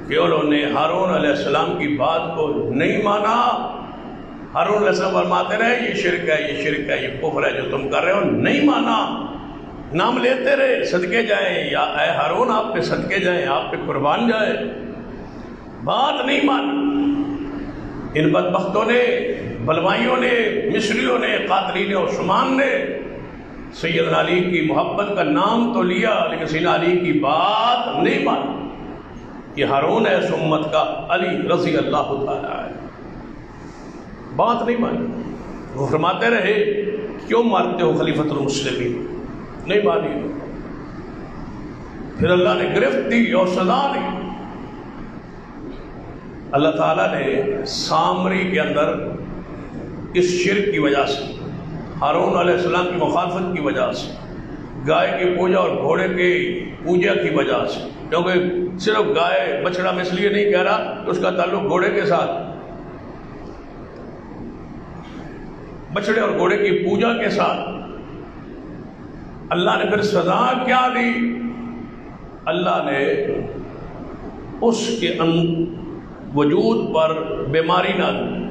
کہ انہوں نے ہارون علیہ السلام کی بات کو نہیں مانا۔ ہارون علیہ السلام فرماتے رہے یہ شرک ہے، یہ شرک ہے، یہ کفر ہے جو تم کر رہے ہو، نہیں مانا، نام لیتے رہے، صدقے جائیں، یا اے ہارون آپ پہ صدقے جائیں، آپ پہ قربان جائیں، بات نہیں مانا۔ ان بدبختوں نے، بلوائیوں نے، مصریوں نے، قاتلین عثمان نے سیدنا علی کی محبت کا نام تو لیا لیکن سیدنا علی کی بات نہیں مانی۔ یہ ہارون ہے اس امت کا، علی رضی اللہ تعالیٰ ہے، بات نہیں مانی۔ وہ فرماتے رہے کیوں مارتے ہو خلیفۃ المسلمین، نہیں مانی۔ پھر اللہ نے گرفت دی اور سزا دی۔ اللہ تعالیٰ نے سامری کے اندر اس شرک کی وجہ سے، ہارون علیہ السلام کی مخالفت کی وجہ سے، گائے کی پوجا اور گھوڑے کی پوجا کی وجہ سے، کیونکہ صرف گائے بچڑا میں اس لیے نہیں کہہ رہا کہ اس کا تعلق گھوڑے کے ساتھ، بچڑے اور گھوڑے کی پوجا کے ساتھ اللہ نے پھر سزا کیا دی؟ اللہ نے اس کے وجود پر بیماری نہ دی،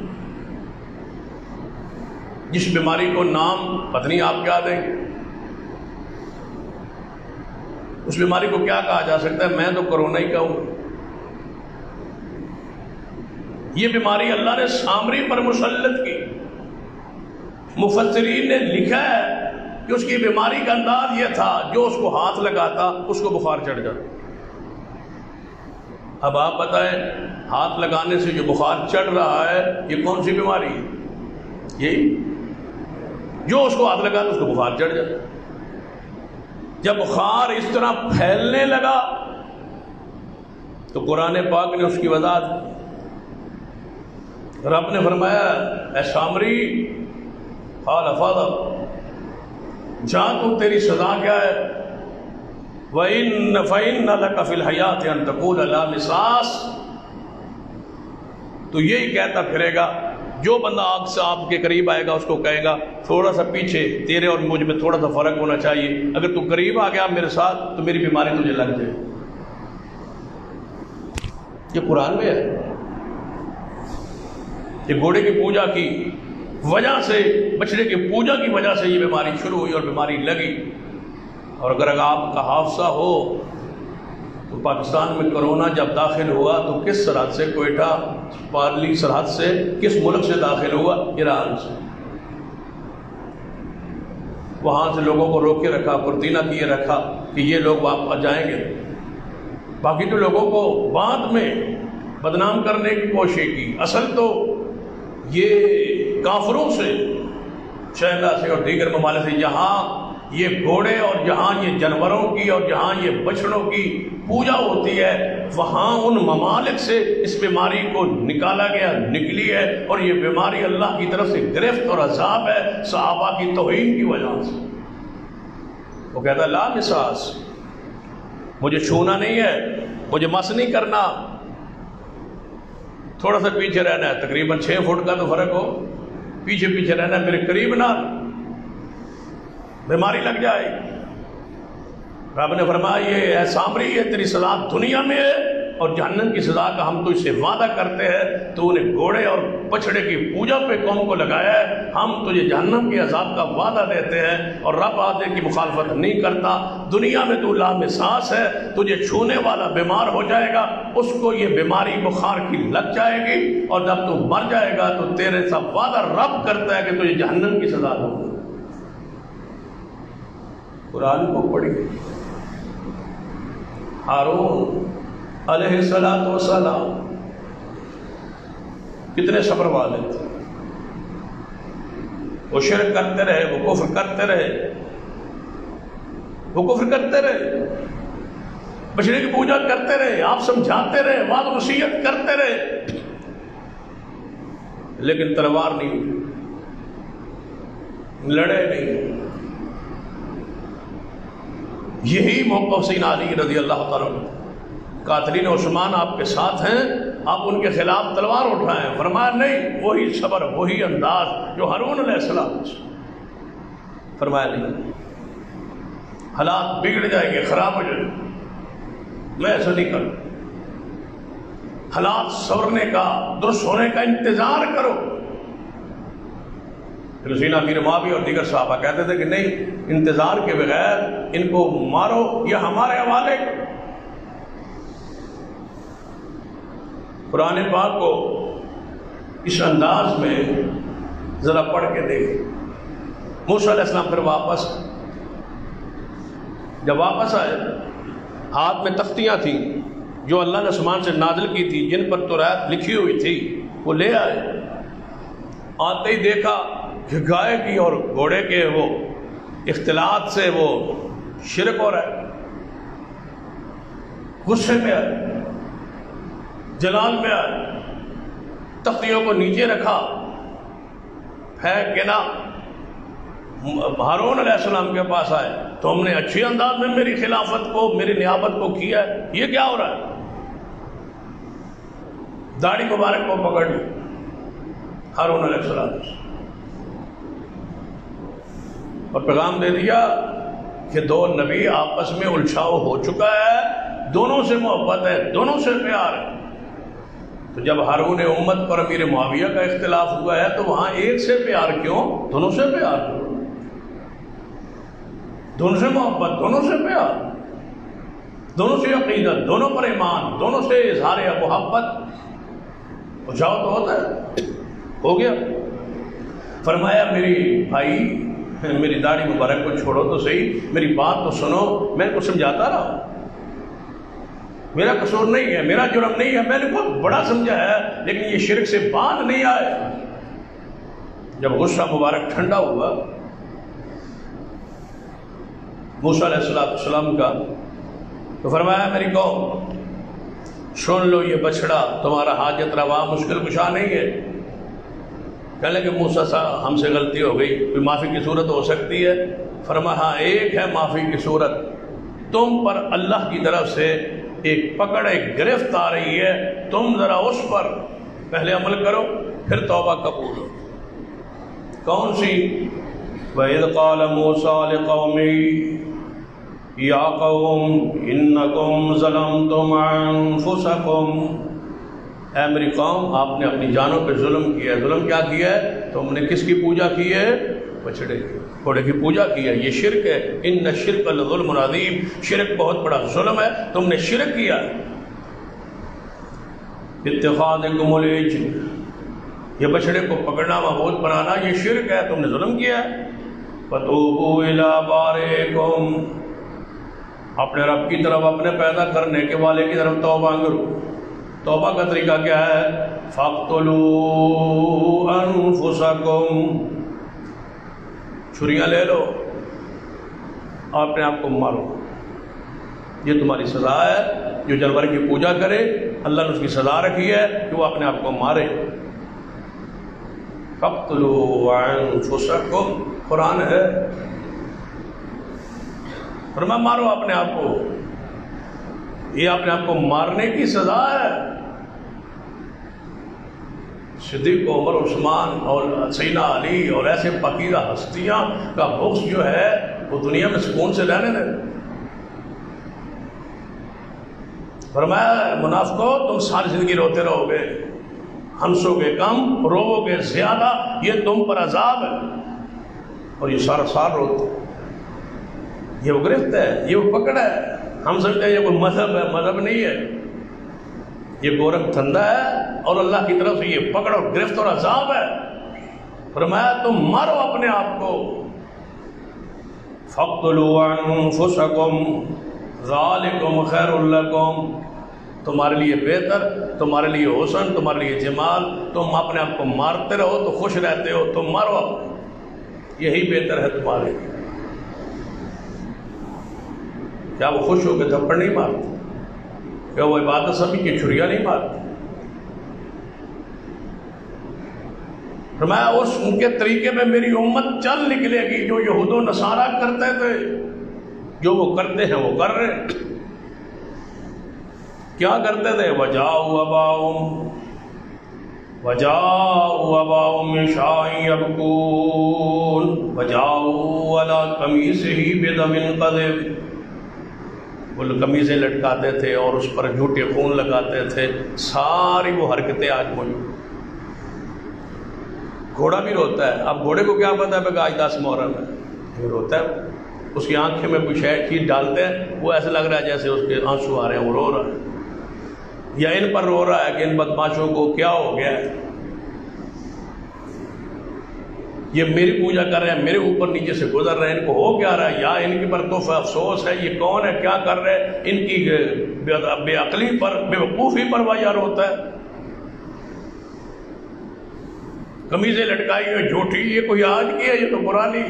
جس بیماری کو نام پتہ نہیں آپ کیا دیں گے، اس بیماری کو کیا کہا جا سکتا ہے؟ میں تو کرونا ہی کہوں۔ یہ بیماری اللہ نے سامری پر مسلط کی۔ مفسرین نے لکھا ہے کہ اس کی بیماری کا انداز یہ تھا جو اس کو ہاتھ لگاتا اس کو بخار چڑھ جاتا۔ اب آپ بتائیں ہاتھ لگانے سے جو بخار چڑھ رہا ہے یہ کون سی بیماری ہے؟ یہی جو اس کو ہاتھ لگاتا اس کو بخار چڑھ جاتا۔ جب بخار اس طرح پھیلنے لگا تو قرآن پاک نے اس کی وضاحت، رب نے فرمایا اے سامری قال فاضل، جان تو تیری سزا کیا ہے؟ فَإِنَّ لَكَ فِي الْحَيَاةِ أَن تَقُولَ لَا مِسَاسَ، تو یہی کہتا پھرے گا، جو بندہ آگ سے آپ کے قریب آئے گا اس کو کہے گا تھوڑا سا پیچھے، تیرے اور مجھ میں تھوڑا سا فرق ہونا چاہیے، اگر تو قریب آ گیا میرے ساتھ تو میری بیماری تجھے لگ جائے۔ یہ قرآن میں ہے۔ یہ گھوڑے کی پوجا کی وجہ سے، بچڑے کی پوجا کی وجہ سے یہ بیماری شروع ہوئی اور بیماری لگی۔ اور اگر آپ کا حافظہ ہو تو پاکستان میں کرونا جب داخل ہوا تو کس سرحد سے، کوئٹہ پارلی سرحد سے، کس ملک سے داخل ہوا؟ ایران سے۔ وہاں سے لوگوں کو روک کے رکھا، قرنطینہ کیے رکھا کہ یہ لوگ واپس جائیں گے۔ باقی تو لوگوں کو بعد میں بدنام کرنے کی کوشش کی، اصل تو یہ کافروں سے، چائنا سے اور دیگر ممالک سے، جہاں یہ گھوڑے اور جہاں یہ جانوروں کی اور جہاں یہ بچڑوں کی پوجا ہوتی ہے، وہاں ان ممالک سے اس بیماری کو نکالا گیا، نکلی ہے، اور یہ بیماری اللہ کی طرف سے گرفت اور عذاب ہے صحابہ کی توہین کی وجہ سے۔ وہ کہتا ہے لا مساس، مجھے چھونا نہیں ہے، مجھے مس نہیں کرنا، تھوڑا سا پیچھے رہنا ہے، تقریباً 6 فٹ کا تو فرق ہو، پیچھے پیچھے رہنا ہے، میرے قریب نہ، بیماری لگ جائے۔ رب نے فرمایا یہ اے سامری، یہ تیری سزا دنیا میں ہے اور جہنم کی سزا کا ہم تجھ سے وعدہ کرتے ہیں، تو انہیں گھوڑے اور بچھڑے کی پوجا پہ قوم کو لگایا ہے، ہم تجھے جہنم کے عذاب کا وعدہ دیتے ہیں اور رب وعدے کی مخالفت نہیں کرتا۔ دنیا میں تو لام سانس ہے، تجھے چھونے والا بیمار ہو جائے گا، اس کو یہ بیماری بخار کی لگ جائے گی، اور جب تو مر جائے گا تو تیرے ساتھ وعدہ رب کرتا ہے کہ تجھے جہنم کی سزا دوں گا۔ قرآن کو پڑھیے۔ ہارون علیہ السلام کتنے صبر والے تھے، وہ شرک کرتے رہے، وہ کفر کرتے رہے، وہ کفر کرتے رہے، بچڑے کی پوجا کرتے رہے، آپ سمجھاتے رہے، وعظ و نصیحت کرتے رہے، لیکن تلوار نہیں، لڑے نہیں۔ یہی موقف سیدنا علی رضی اللہ تعالیٰ عنہ، قاتلین عثمان آپ کے ساتھ ہیں، آپ ان کے خلاف تلوار اٹھائیں، فرمایا نہیں، وہی صبر، وہی انداز جو ہارون علیہ السلام، فرمایا نہیں، حالات بگڑ جائیں گے، خراب ہو جائیں گے، میں ایسا نہیں کروں، حالات سورنے کا، درست ہونے کا انتظار کرو۔ پھر سیدنا امیر معاویہ اور دیگر صحابہ کہتے تھے کہ نہیں، انتظار کے بغیر ان کو مارو یا ہمارے حوالے۔ قرآن پاک کو اس انداز میں ذرا پڑھ کے دیکھیں۔ موسیٰ علیہ السلام پھر جب واپس آئے، ہاتھ میں تختیاں تھیں جو اللہ نے آسمان سے نازل کی تھی، جن پر توریت لکھی ہوئی تھی، وہ لے آئے۔ آتے ہی دیکھا کہ گائے کی اور گھوڑے کے وہ اختلاط سے وہ شرک ہو رہا ہے، غصے میں آئے، جلال میں آئے، تختیوں کو نیچے رکھا، پھینک کے نہ ہارون علیہ السلام کے پاس آئے، تو ہم نے اچھی انداز میں میری خلافت کو، میری نیابت کو کیا ہے، یہ کیا ہو رہا ہے؟ داڑھی مبارک کو پکڑ لی ہارون علیہ السلام اور پیغام دے دیا کہ دو نبی آپس میں الجھاؤ ہو چکا ہے، دونوں سے محبت ہے، دونوں سے پیار ہے۔ تو جب ہارون امت پر امیر معاویہ کا اختلاف ہوا ہے تو وہاں ایک سے پیار کیوں؟ دونوں سے پیار کیوں؟ دونوں سے محبت، دونوں سے پیار، دونوں سے عقیدت، دونوں پر ایمان، دونوں سے اظہار محبت، الجھاؤ تو ہوتا ہے، ہو گیا۔ فرمایا میری بھائی، میری داڑھی مبارک کو چھوڑو تو صحیح، میری بات تو سنو، میں ان کو سمجھاتا رہا، میرا قصور نہیں ہے، میرا جرم نہیں ہے، میں نے بہت بڑا سمجھا ہے، لیکن یہ شرک سے باز نہیں آئے۔ جب غصہ مبارک ٹھنڈا ہوا موسیٰ علیہ السلام کا، تو فرمایا میری قوم سن لو، یہ بچڑا تمہارا حاجت روا مشکل کشا نہیں ہے۔ کہنے کہ موسیٰ صاحب ہم سے غلطی ہو گئی، کوئی معافی کی صورت ہو سکتی ہے؟ فرمایا ہاں، ایک ہے معافی کی صورت، تم پر اللہ کی طرف سے ایک پکڑ، ایک گرفت آ رہی ہے، تم ذرا اس پر پہلے عمل کرو، پھر توبہ قبول ہو۔ کون سی؟ وَإِذْ قَالَ مُوسَىٰ لِقَوْمِهِ يَا قَوْمِ إِنَّكُمْ ظَلَمْتُمْ أَنفُسَكُمْ، اے میری قوم، آپ نے اپنی جانوں پہ ظلم کیا ہے۔ ظلم کیا کیا ہے؟ تم نے کس کی پوجا کی ہے؟ بچڑے کی، گھوڑے کی پوجا کی ہے، یہ شرک ہے۔ ان الشرک لظلم عظیم، شرک بہت بڑا ظلم ہے، تم نے شرک کیا ہے۔ اتخاذکم العجل، یہ بچڑے کو پکڑنا، معبود بنانا، یہ شرک ہے، تم نے ظلم کیا ہے۔ فتوبوا الی بارئکم، اپنے رب کی طرف، اپنے پیدا کرنے کے والے کی طرف توبہ کرو۔ توبہ کا طریقہ کیا ہے؟ فاقتلوا انفسکم، چھریاں لے لو، اپنے آپ کو مارو، یہ تمہاری سزا ہے۔ جو جانور کی پوجا کرے، اللہ نے اس کی سزا رکھی ہے کہ وہ اپنے آپ کو مارے۔ فاقتلوا انفسکم، قرآن ہے، فرمایا مارو اپنے آپ کو، یہ اپنے آپ کو مارنے کی سزا ہے۔ صدیق، عمر، عثمان اور سیدنا علی اور ایسے پاکیزہ ہستیاں کا بغض جو ہے وہ دنیا میں سکون سے رہنے دے۔ فرمایا منافقو تم ساری زندگی روتے رہو گے، ہنسو گے کم، رو گے زیادہ، یہ تم پر عذاب ہے۔ اور یہ سارا سال روتے، یہ وہ گرفت ہے، یہ وہ پکڑ ہے۔ ہم سمجھتے ہیں یہ کوئی مذہب ہے، مذہب نہیں ہے، یہ گورکھ دھندا ہے اور اللہ کی طرف سے یہ پکڑ اور گرفت اور عذاب ہے۔ فرمایا تم مارو اپنے آپ کو، فَاقْتُلُوا أَنفُسَكُمْ ذَلِكُمْ خَيْرٌ لَكُمْ، تمہارے لیے بہتر، تمہارے لیے حسن، تمہارے لیے جمال، تم اپنے آپ کو مارتے رہو تو خوش رہتے ہو، تم مارو اپنے، یہی بہتر ہے تمہارے لیے۔ کیا وہ خوش ہو کے تھپڑ نہیں مارتے؟ کیا وہ عبادت سبھی کی چھریاں نہیں مارتے؟ فرمایا اس ان کے طریقے میں میری امت چل نکلے گی، جو یہود و نصارہ کرتے تھے، جو وہ کرتے ہیں وہ کر رہے ہیں۔ کیا کرتے تھے؟ وَجَاءُوا أَبَاهُمْ عِشَاءً يَبْكُونَ وَجَاءُوا عَلَىٰ قَمِيصِهِ بِدَمٍ قَذِبٍ، وہ قمیضیں لٹکاتے تھے اور اس پر جھوٹے خون لگاتے تھے۔ ساری وہ حرکتیں آج موجود۔ گھوڑا بھی روتا ہے، اب گھوڑے کو کیا پتا ہے کہ آج 10 محرم ہے، یہ روتا ہے، اس کی آنکھیں میں کوئی شاید چیز ڈالتے ہیں، وہ ایسے لگ رہا ہے جیسے اس کے آنسو آ رہے ہیں، وہ رو رہا ہے، یا ان پر رو رہا ہے کہ ان بدماشوں کو کیا ہو گیا ہے، یہ میری پوجا کر رہے ہیں، میرے اوپر نیچے سے گزر رہے ہیں، ان کو ہو کیا رہا ہے، یا ان کے پر تو افسوس ہے، یہ کون ہے، کیا کر رہے ہیں، ان کی بے عقلی پر، بے وقوفی پر وہ یار ہوتا ہے۔ قمیضیں لٹکائی ہوئی جھوٹی، یہ کوئی آج کی ہے، یہ تو پرانی،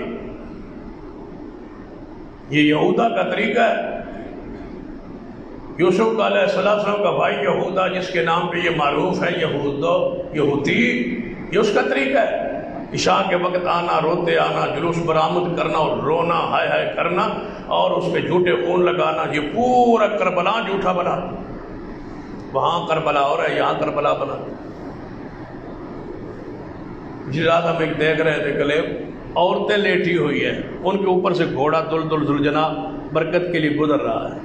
یہ یہودا کا طریقہ ہے۔ یوسف علیہ السلام کا بھائی یہودا، جس کے نام پہ یہ معروف ہے یہودی، یہ اس کا طریقہ ہے۔ عشاء کے وقت آنا، روتے آنا، جلوس برآمد کرنا اور رونا، ہائے ہائے کرنا، اور اس پہ جھوٹے خون لگانا، یہ پورا کربلا جھوٹا بنا، وہاں کربلا ہو رہا ہے، یہاں کربلا بنا۔ جس رات ہم ایک دیکھ رہے تھے کلیپ، عورتیں لیٹی ہوئی ہیں، ان کے اوپر سے گھوڑا دل دلجنا برکت کے لیے گزر رہا ہے،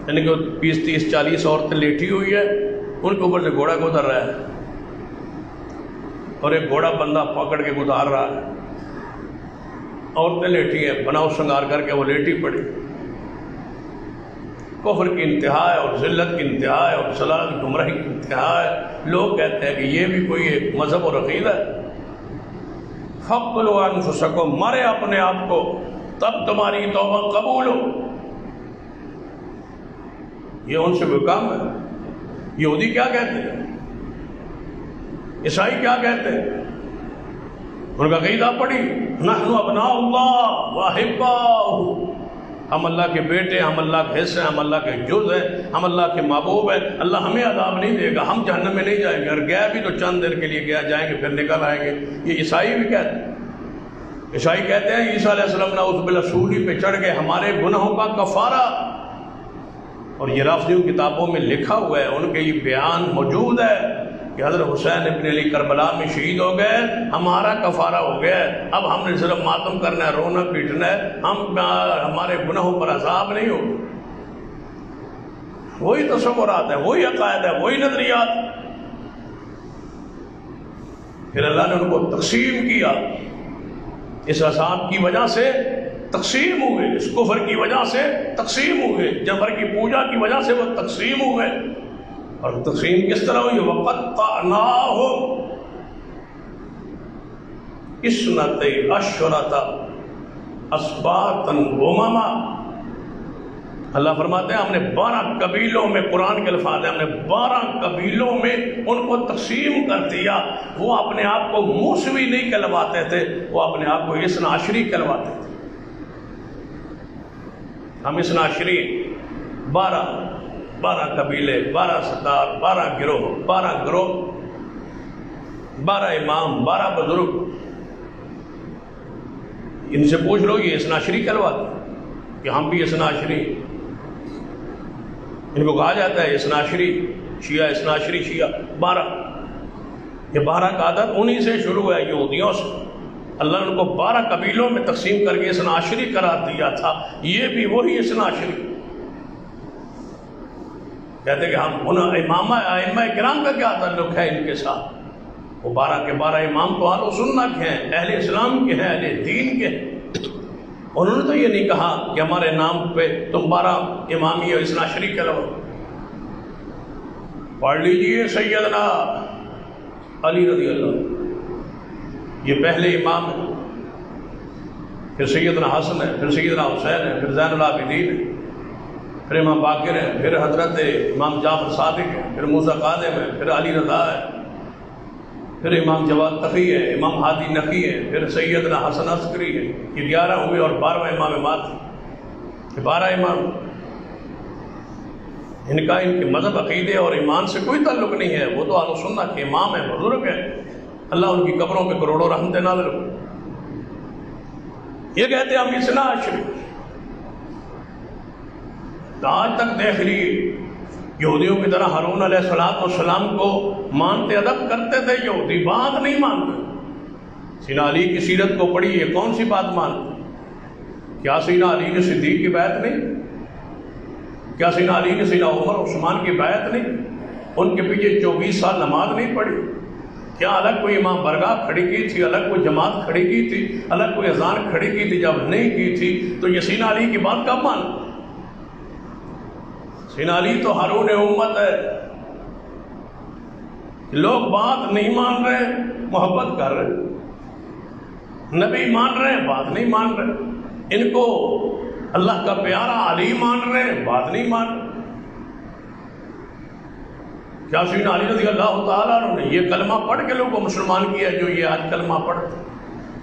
یعنی کہ 20 30 40 عورتیں لیٹی ہوئی ہیں، ان کے اوپر سے گھوڑا گزر رہا ہے، اور ایک گھوڑا بندہ پکڑ کے گزار رہا ہے، عورتیں لیٹی ہیں، بناؤ شنگار کر کے وہ لیٹی پڑی۔ کفر کی انتہا ہے اور ذلت کی انتہا ہے اور ضلال گمراہی کی انتہا ہے۔ لوگ کہتے ہیں کہ یہ بھی کوئی ایک مذہب اور عقیدہ ہے۔ فَاقْتُلُوا أَنفُسَكُمْ، مارے اپنے آپ کو، تب تمہاری توبہ قبول ہو۔ یہ ان سے کوئی کام ہے؟ یہودی کیا کہتے ہیں؟ عیسائی کیا کہتے ہیں؟ ان کا عقیدہ پڑھی، نحن ابناء اللہ واحباؤہ، ہم اللہ کے بیٹے، ہم اللہ کے حصے ہیں، ہم اللہ کے جز ہیں، ہم اللہ کے محبوب ہیں، اللہ ہمیں عذاب نہیں دے گا، ہم جہنم میں نہیں جائیں گے، اور گیا بھی تو چند دیر کے لیے گیا، جائیں گے پھر نکل آئیں گے۔ یہ عیسائی بھی کہتے ہیں۔ عیسائی کہتے ہیں عیسیٰ علیہ السلام نے اس بالرسولی پہ چڑھ گئے، ہمارے گناہوں کا کفارہ، اور یہ رافضیوں کتابوں میں لکھا ہوا ہے، ان کے یہ بیان موجود ہے کہ حضرت حسین ابن علی کربلا میں شہید ہو گئے، ہمارا کفارہ ہو گیا، اب ہم نے صرف ماتم کرنا ہے، رونا پیٹنا ہے، ہمارے گناہوں پر عذاب نہیں ہو۔ وہی تصورات ہے، وہی عقائد ہے، وہی نظریات۔ پھر اللہ نے ان کو تقسیم کیا، اس عذاب کی وجہ سے تقسیم ہوئے، اس کفر کی وجہ سے تقسیم ہوئے، جبر کی پوجا کی وجہ سے وہ تقسیم ہوئے۔ اور تقسیم کس طرح ہوئی؟ وَقَطَّعْنَاهُمْ اثْنَتَيْ عَشْرَةَ أَسْبَاطًا أُمَمًا، اللہ فرماتے ہیں ہم نے 12 قبیلوں میں، قرآن کے الفاظ ہیں، ہم نے 12 قبیلوں میں ان کو تقسیم کر دیا۔ وہ اپنے آپ کو موسوی نہیں کہلواتے تھے، وہ اپنے آپ کو اثنا عشری کہلواتے تھے۔ ہم اثنا عشری، 12 قبیلے، 12 سردار، 12 گروہ، 12 امام، 12 بزرگ، ان سے پوچھ لو یہ اثنا عشری کہلواتے کہ ہم بھی اثنا عشری، ان کو کہا جاتا ہے اثنا عشری شیعہ، اثنا عشری شیعہ 12۔ یہ 12 کا عدد انہی سے شروع ہے، یہودیوں سے۔ اللہ نے ان کو 12 قبیلوں میں تقسیم کر کے اثنا عشری قرار دیا تھا، یہ بھی وہی اثنا عشری۔ کہتے کہ ہم امامہ ائمہ کرام کا کیا تعلق ہے ان کے ساتھ؟ وہ 12 کے 12 امام تو اہل سنت کے ہیں، اہل اسلام کے ہیں، اہل دین کے ہیں۔ انہوں نے تو یہ نہیں کہا کہ ہمارے نام پہ تم 12 امامی اور اثنا عشری کے لو۔ پڑھ لیجئے سیدنا علی رضی اللہ، یہ پہلے امام ہیں، پھر سیدنا حسن ہے، پھر سیدنا حسین ہے، پھر زین العابدین ہے، پھر امام باقر ہے، پھر حضرت امام جعفر صادق ہے، پھر موسیٰ کاظم ہے، پھر علی رضا ہے، پھر امام جواد تقی ہے، امام ہادی نقی ہے، پھر سیدنا حسن عسکری ہے۔ یہ 11 ہوئے اور 12واں امام مات ہے۔ یہ 12 امام ان کا ان کے مذہب عقیدے اور ایمان سے کوئی تعلق نہیں ہے، وہ تو اہل سنت کے امام ہیں، بزرگ ہیں، اللہ ان کی قبروں پہ کروڑوں رحمتیں نازل ہو۔ یہ کہتے ہیں ہم اثنا عشری، آج تک دیکھ لیے یہودیوں کی طرح ہارون علیہ السلام کو مانتے ادب کرتے تھے، یہودی بات نہیں مانتے۔ سیدنا علی کی سیرت کو پڑھی، یہ کون سی بات مانتے؟ کیا سیدنا علی نے صدیق کی بیعت نہیں؟ کیا سیدنا علی نے سیدنا عمر عثمان کی بیعت نہیں؟ ان کے پیچھے 24 سال نماز نہیں پڑھی؟ کیا الگ کوئی امام برگاہ کھڑی کی تھی، الگ کوئی جماعت کھڑی کی تھی، الگ کوئی اذان کھڑی کی تھی؟ جب نہیں کی تھی تو یہ سیدنا علی کی بات کب مان؟ سیدنا علی تو ہارون امت ہے۔ لوگ بات نہیں مان رہے، محبت کر رہے، نبی مان رہے ہیں، بات نہیں مان رہے، ان کو اللہ کا پیارا علی مان رہے ہیں، بات نہیں مان رہے۔ کیا سیدنا علی رضی اللہ تعالیٰ عنہ نے یہ کلمہ پڑھ کے لوگوں کو مسلمان کیا جو یہ آج کلمہ پڑھتے؟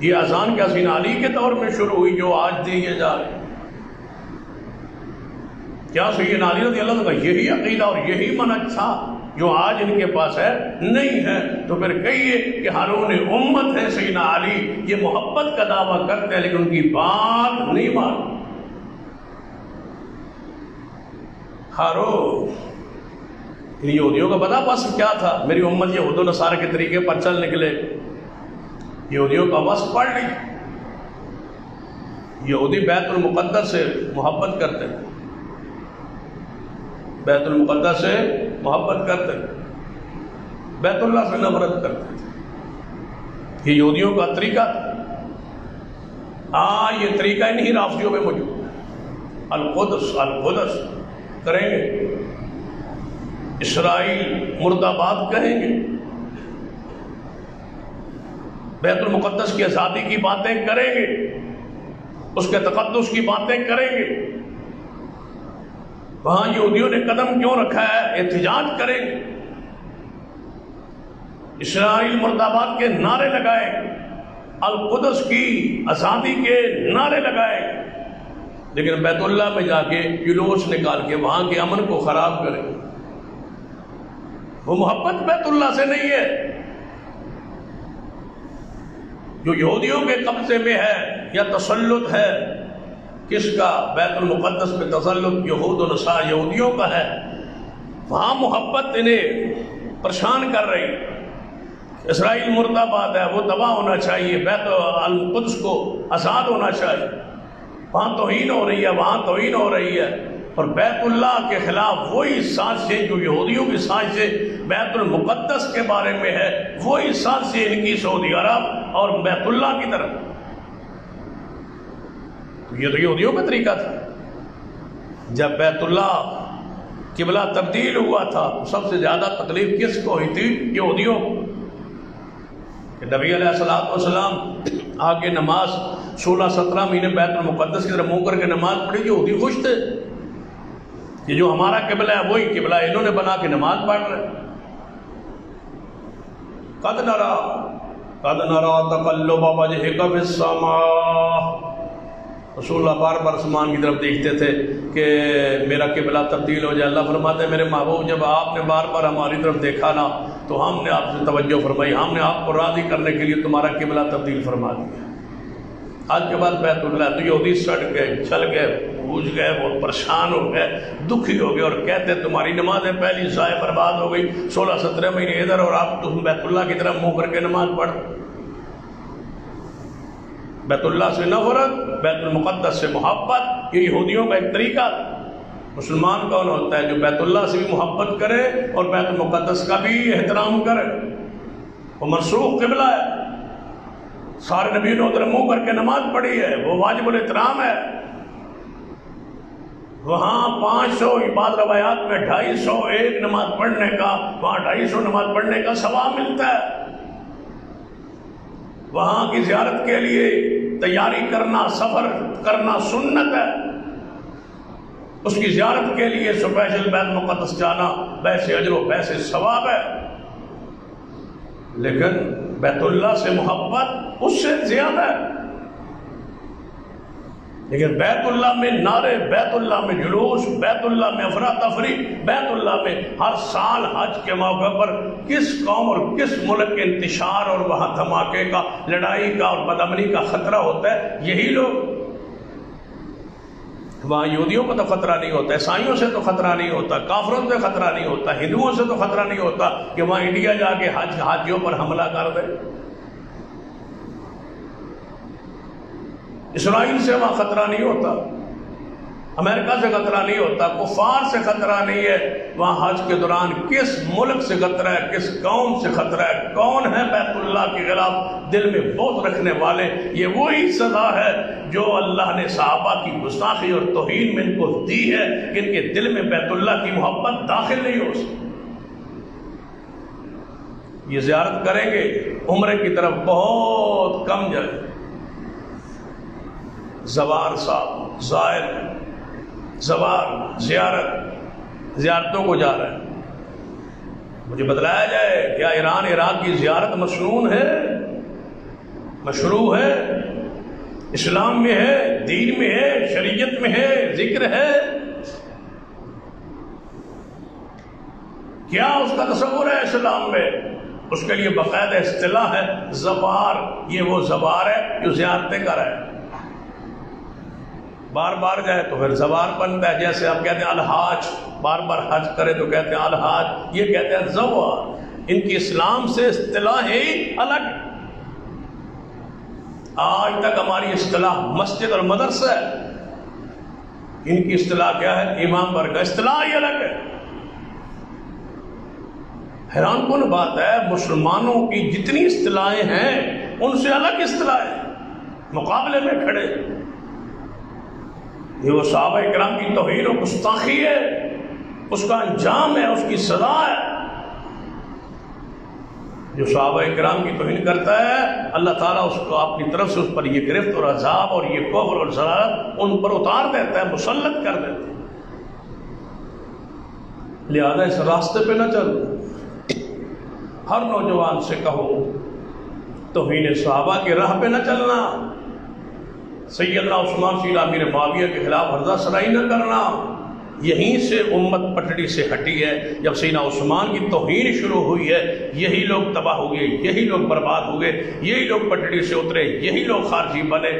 یہ اذان کیا سیدنا علی کے دور میں شروع ہوئی جو آج دیے جا رہے؟ کیا سیدنا علی رضی اللہ عنہ کا یہی عقیدہ اور یہی منہج تھا جو آج ان کے پاس ہے؟ نہیں ہے۔ تو پھر کہیے کہ ہارون امت ہے سیدنا علی، یہ محبت کا دعویٰ کرتے ہیں لیکن ان کی بات نہیں مانتے۔ ہارون یہودیوں کا پتہ بس کیا تھا؟ میری امت یہود و نصارہ کے طریقے پر چل نکلے۔ یہودیوں کا بس پڑھ لی، یہودی بیت المقدس سے محبت کرتے ہیں، بیت المقدس سے محبت کرتے ہیں، بیت اللہ سے نفرت کرتے ہیں۔ یہ یہودیوں کا طریقہ تھا۔ یہ طریقہ انہی رافضیوں میں موجود ہے۔ القدس القدس کریں گے، اسرائیل مرد آباد کہیں گے، بیت المقدس کی آزادی کی باتیں کریں گے، اس کے تقدس کی باتیں کریں گے۔ وہاں یہودیوں نے قدم کیوں رکھا ہے؟ احتجاج کریں گے، اسرائیل مرد آباد کے نعرے لگائیں، القدس کی آزادی کے نعرے لگائیں، لیکن بیت اللہ میں جا کے جلوس نکال کے وہاں کے امن کو خراب کریں۔ وہ محبت بیت اللہ سے نہیں ہے جو یہودیوں کے قبضے میں ہے، یا تسلط ہے۔ کس کا؟ بیت المقدس پہ تسلط یہود و نصارہ یہودیوں کا ہے۔ وہاں محبت انہیں پریشان کر رہی۔ اسرائیل مرد آباد ہے، وہ تباہ ہونا چاہیے، بیت القدس کو آزاد ہونا چاہیے۔ وہاں توہین ہو رہی ہے، وہاں توہین ہو رہی ہے، اور بیت اللہ کے خلاف وہی سازشیں جو یہودیوں کی سازشیں بیت المقدس کے بارے میں ہے، وہی سازشیں ان کی سعودی عرب اور بیت اللہ کی طرف۔ یہ تو یہودیوں کا طریقہ تھا۔ جب بیت اللہ قبلہ تبدیل ہوا تھا سب سے زیادہ تکلیف کس کو ہوئی تھی؟ یہودیوں کو۔ کہ نبی علیہ السلام آگے نماز 16-17 مہینے بیت المقدس کی طرف منہ کر کے نماز پڑھی، یہودی خوش تھے کہ جو ہمارا قبلہ ہے وہی قبلہ انہوں نے بنا کے نماز پڑھ رہے۔ قد نرا تقلب وجهك في السماء، رسول اللہ بار بار آسمان کی طرف دیکھتے تھے کہ میرا قبلہ تبدیل ہو جائے۔ اللہ فرماتے ہیں میرے محبوب جب آپ نے بار بار ہماری طرف دیکھا نا تو ہم نے آپ سے توجہ فرمائی، ہم نے آپ کو راضی کرنے کے لیے تمہارا قبلہ تبدیل فرما دیا۔ آج کے بعد بیت اللہ تو یہودی سڑ گئے، چھل گئے، بوجھ گئے، وہ پریشان ہو گئے، دکھی ہو گئے، اور کہتے تمہاری نمازیں پہلی ضائع برباد ہو گئی، 16-17 مہینے ادھر اور آپ تم بیت اللہ کی طرف منہ کر کے نماز پڑھ۔ بیت اللہ سے نفرت، بیت المقدس سے محبت، یہ یہودیوں کا ایک طریقہ۔ مسلمان کون ہوتا ہے؟ جو بیت اللہ سے بھی محبت کرے اور بیت المقدس کا بھی احترام کرے۔ وہ منسوخ قبلہ ہے، سارے نبیوں نے ادھر منہ کر کے نماز پڑھی ہے، وہ واجب الاحترام ہے۔ وہاں 500 بعض روایات میں 250 نماز پڑھنے کا، وہاں 250 نماز پڑھنے کا ثواب ملتا ہے۔ وہاں کی زیارت کے لیے تیاری کرنا، سفر کرنا سنت ہے۔ اس کی زیارت کے لیے سپیشل بیت مقدس جانا ویسے اجر و ویسے ثواب ہے، لیکن بیت اللہ سے محبت اس سے زیادہ ہے۔ لیکن بیت اللہ میں نعرے، بیت اللہ میں جلوس، بیت اللہ میں افراتفری، بیت اللہ میں ہر سال حج کے موقع پر کس قوم اور کس ملک کے انتشار اور وہاں دھماکے کا، لڑائی کا اور بدامنی کا خطرہ ہوتا ہے، یہی لوگ۔ وہاں یہودیوں کو تو خطرہ نہیں ہوتا، عیسائیوں سے تو خطرہ نہیں ہوتا، کافروں سے خطرہ نہیں ہوتا، ہندوؤں سے تو خطرہ نہیں ہوتا کہ وہاں انڈیا جا کے حاجیوں پر حملہ کر دے۔ اسرائیل سے وہاں خطرہ نہیں ہوتا، امریکہ سے خطرہ نہیں ہوتا، کفار سے خطرہ نہیں ہے۔ وہاں حج کے دوران کس ملک سے خطرہ ہے، کس قوم سے خطرہ ہے، کون ہے بیت اللہ کے خلاف دل میں بغض رکھنے والے؟ یہ وہی سزا ہے جو اللہ نے صحابہ کی گستاخی اور توہین میں ان کو دی ہے کہ ان کے دل میں بیت اللہ کی محبت داخل نہیں ہو سکتی۔ یہ زیارت کریں گے، عمرے کی طرف بہت کم جائے۔ زوار صاحب، زائر، زوار، زیارتوں کو جا رہے ہیں۔ مجھے بتلایا جائے کیا ایران عراق کی زیارت مسنون ہے، مشروع ہے، اسلام میں ہے، دین میں ہے، شریعت میں ہے، ذکر ہے؟ کیا اس کا تصور ہے اسلام میں؟ اس کے لیے باقاعدہ اصطلاح ہے زوار۔ یہ وہ زوار ہے جو زیارتیں کر رہے ہیں، بار بار جائے تو پھر زوار بنتا ہے۔ جیسے آپ کہتے ہیں الحاج، بار بار حج کرے تو کہتے ہیں الحاج، یہ کہتے ہیں زوار۔ ان کی اسلام سے اصطلاح ہی الگ۔ آج تک ہماری اصطلاح مسجد اور مدرسہ ہے، ان کی اصطلاح کیا ہے؟ امام برگاہ، اصطلاح ہی الگ ہے۔ حیران کن بات ہے، مسلمانوں کی جتنی اصطلاحیں ہیں ان سے الگ اصطلاحیں مقابلے میں کھڑے۔ یہ وہ صحابہ کرام کی توہین و گستاخی ہے، اس کا انجام ہے، اس کی سزا ہے۔ جو صحابہ کرام کی توہین کرتا ہے، اللہ تعالیٰ اس کو اپنی طرف سے اس پر یہ گرفت اور عذاب اور یہ کفر اور ضلالت ان پر اتار دیتا ہے، مسلط کر دیتا ہے۔ لہذا اس راستے پہ نہ چل۔ ہر نوجوان سے کہو توہین صحابہ کی راہ پہ نہ چلنا، سیدنا عثمان سیدہ امیر معاویہ کے خلاف ہرزہ سرائی نہ کرنا۔ یہیں سے امت پٹڑی سے ہٹی ہے۔ جب سیدنا عثمان کی توہین شروع ہوئی ہے، یہی لوگ تباہ ہوئے، یہی لوگ برباد ہوئے، یہی لوگ پٹڑی سے اترے، یہی لوگ خارجی بنے،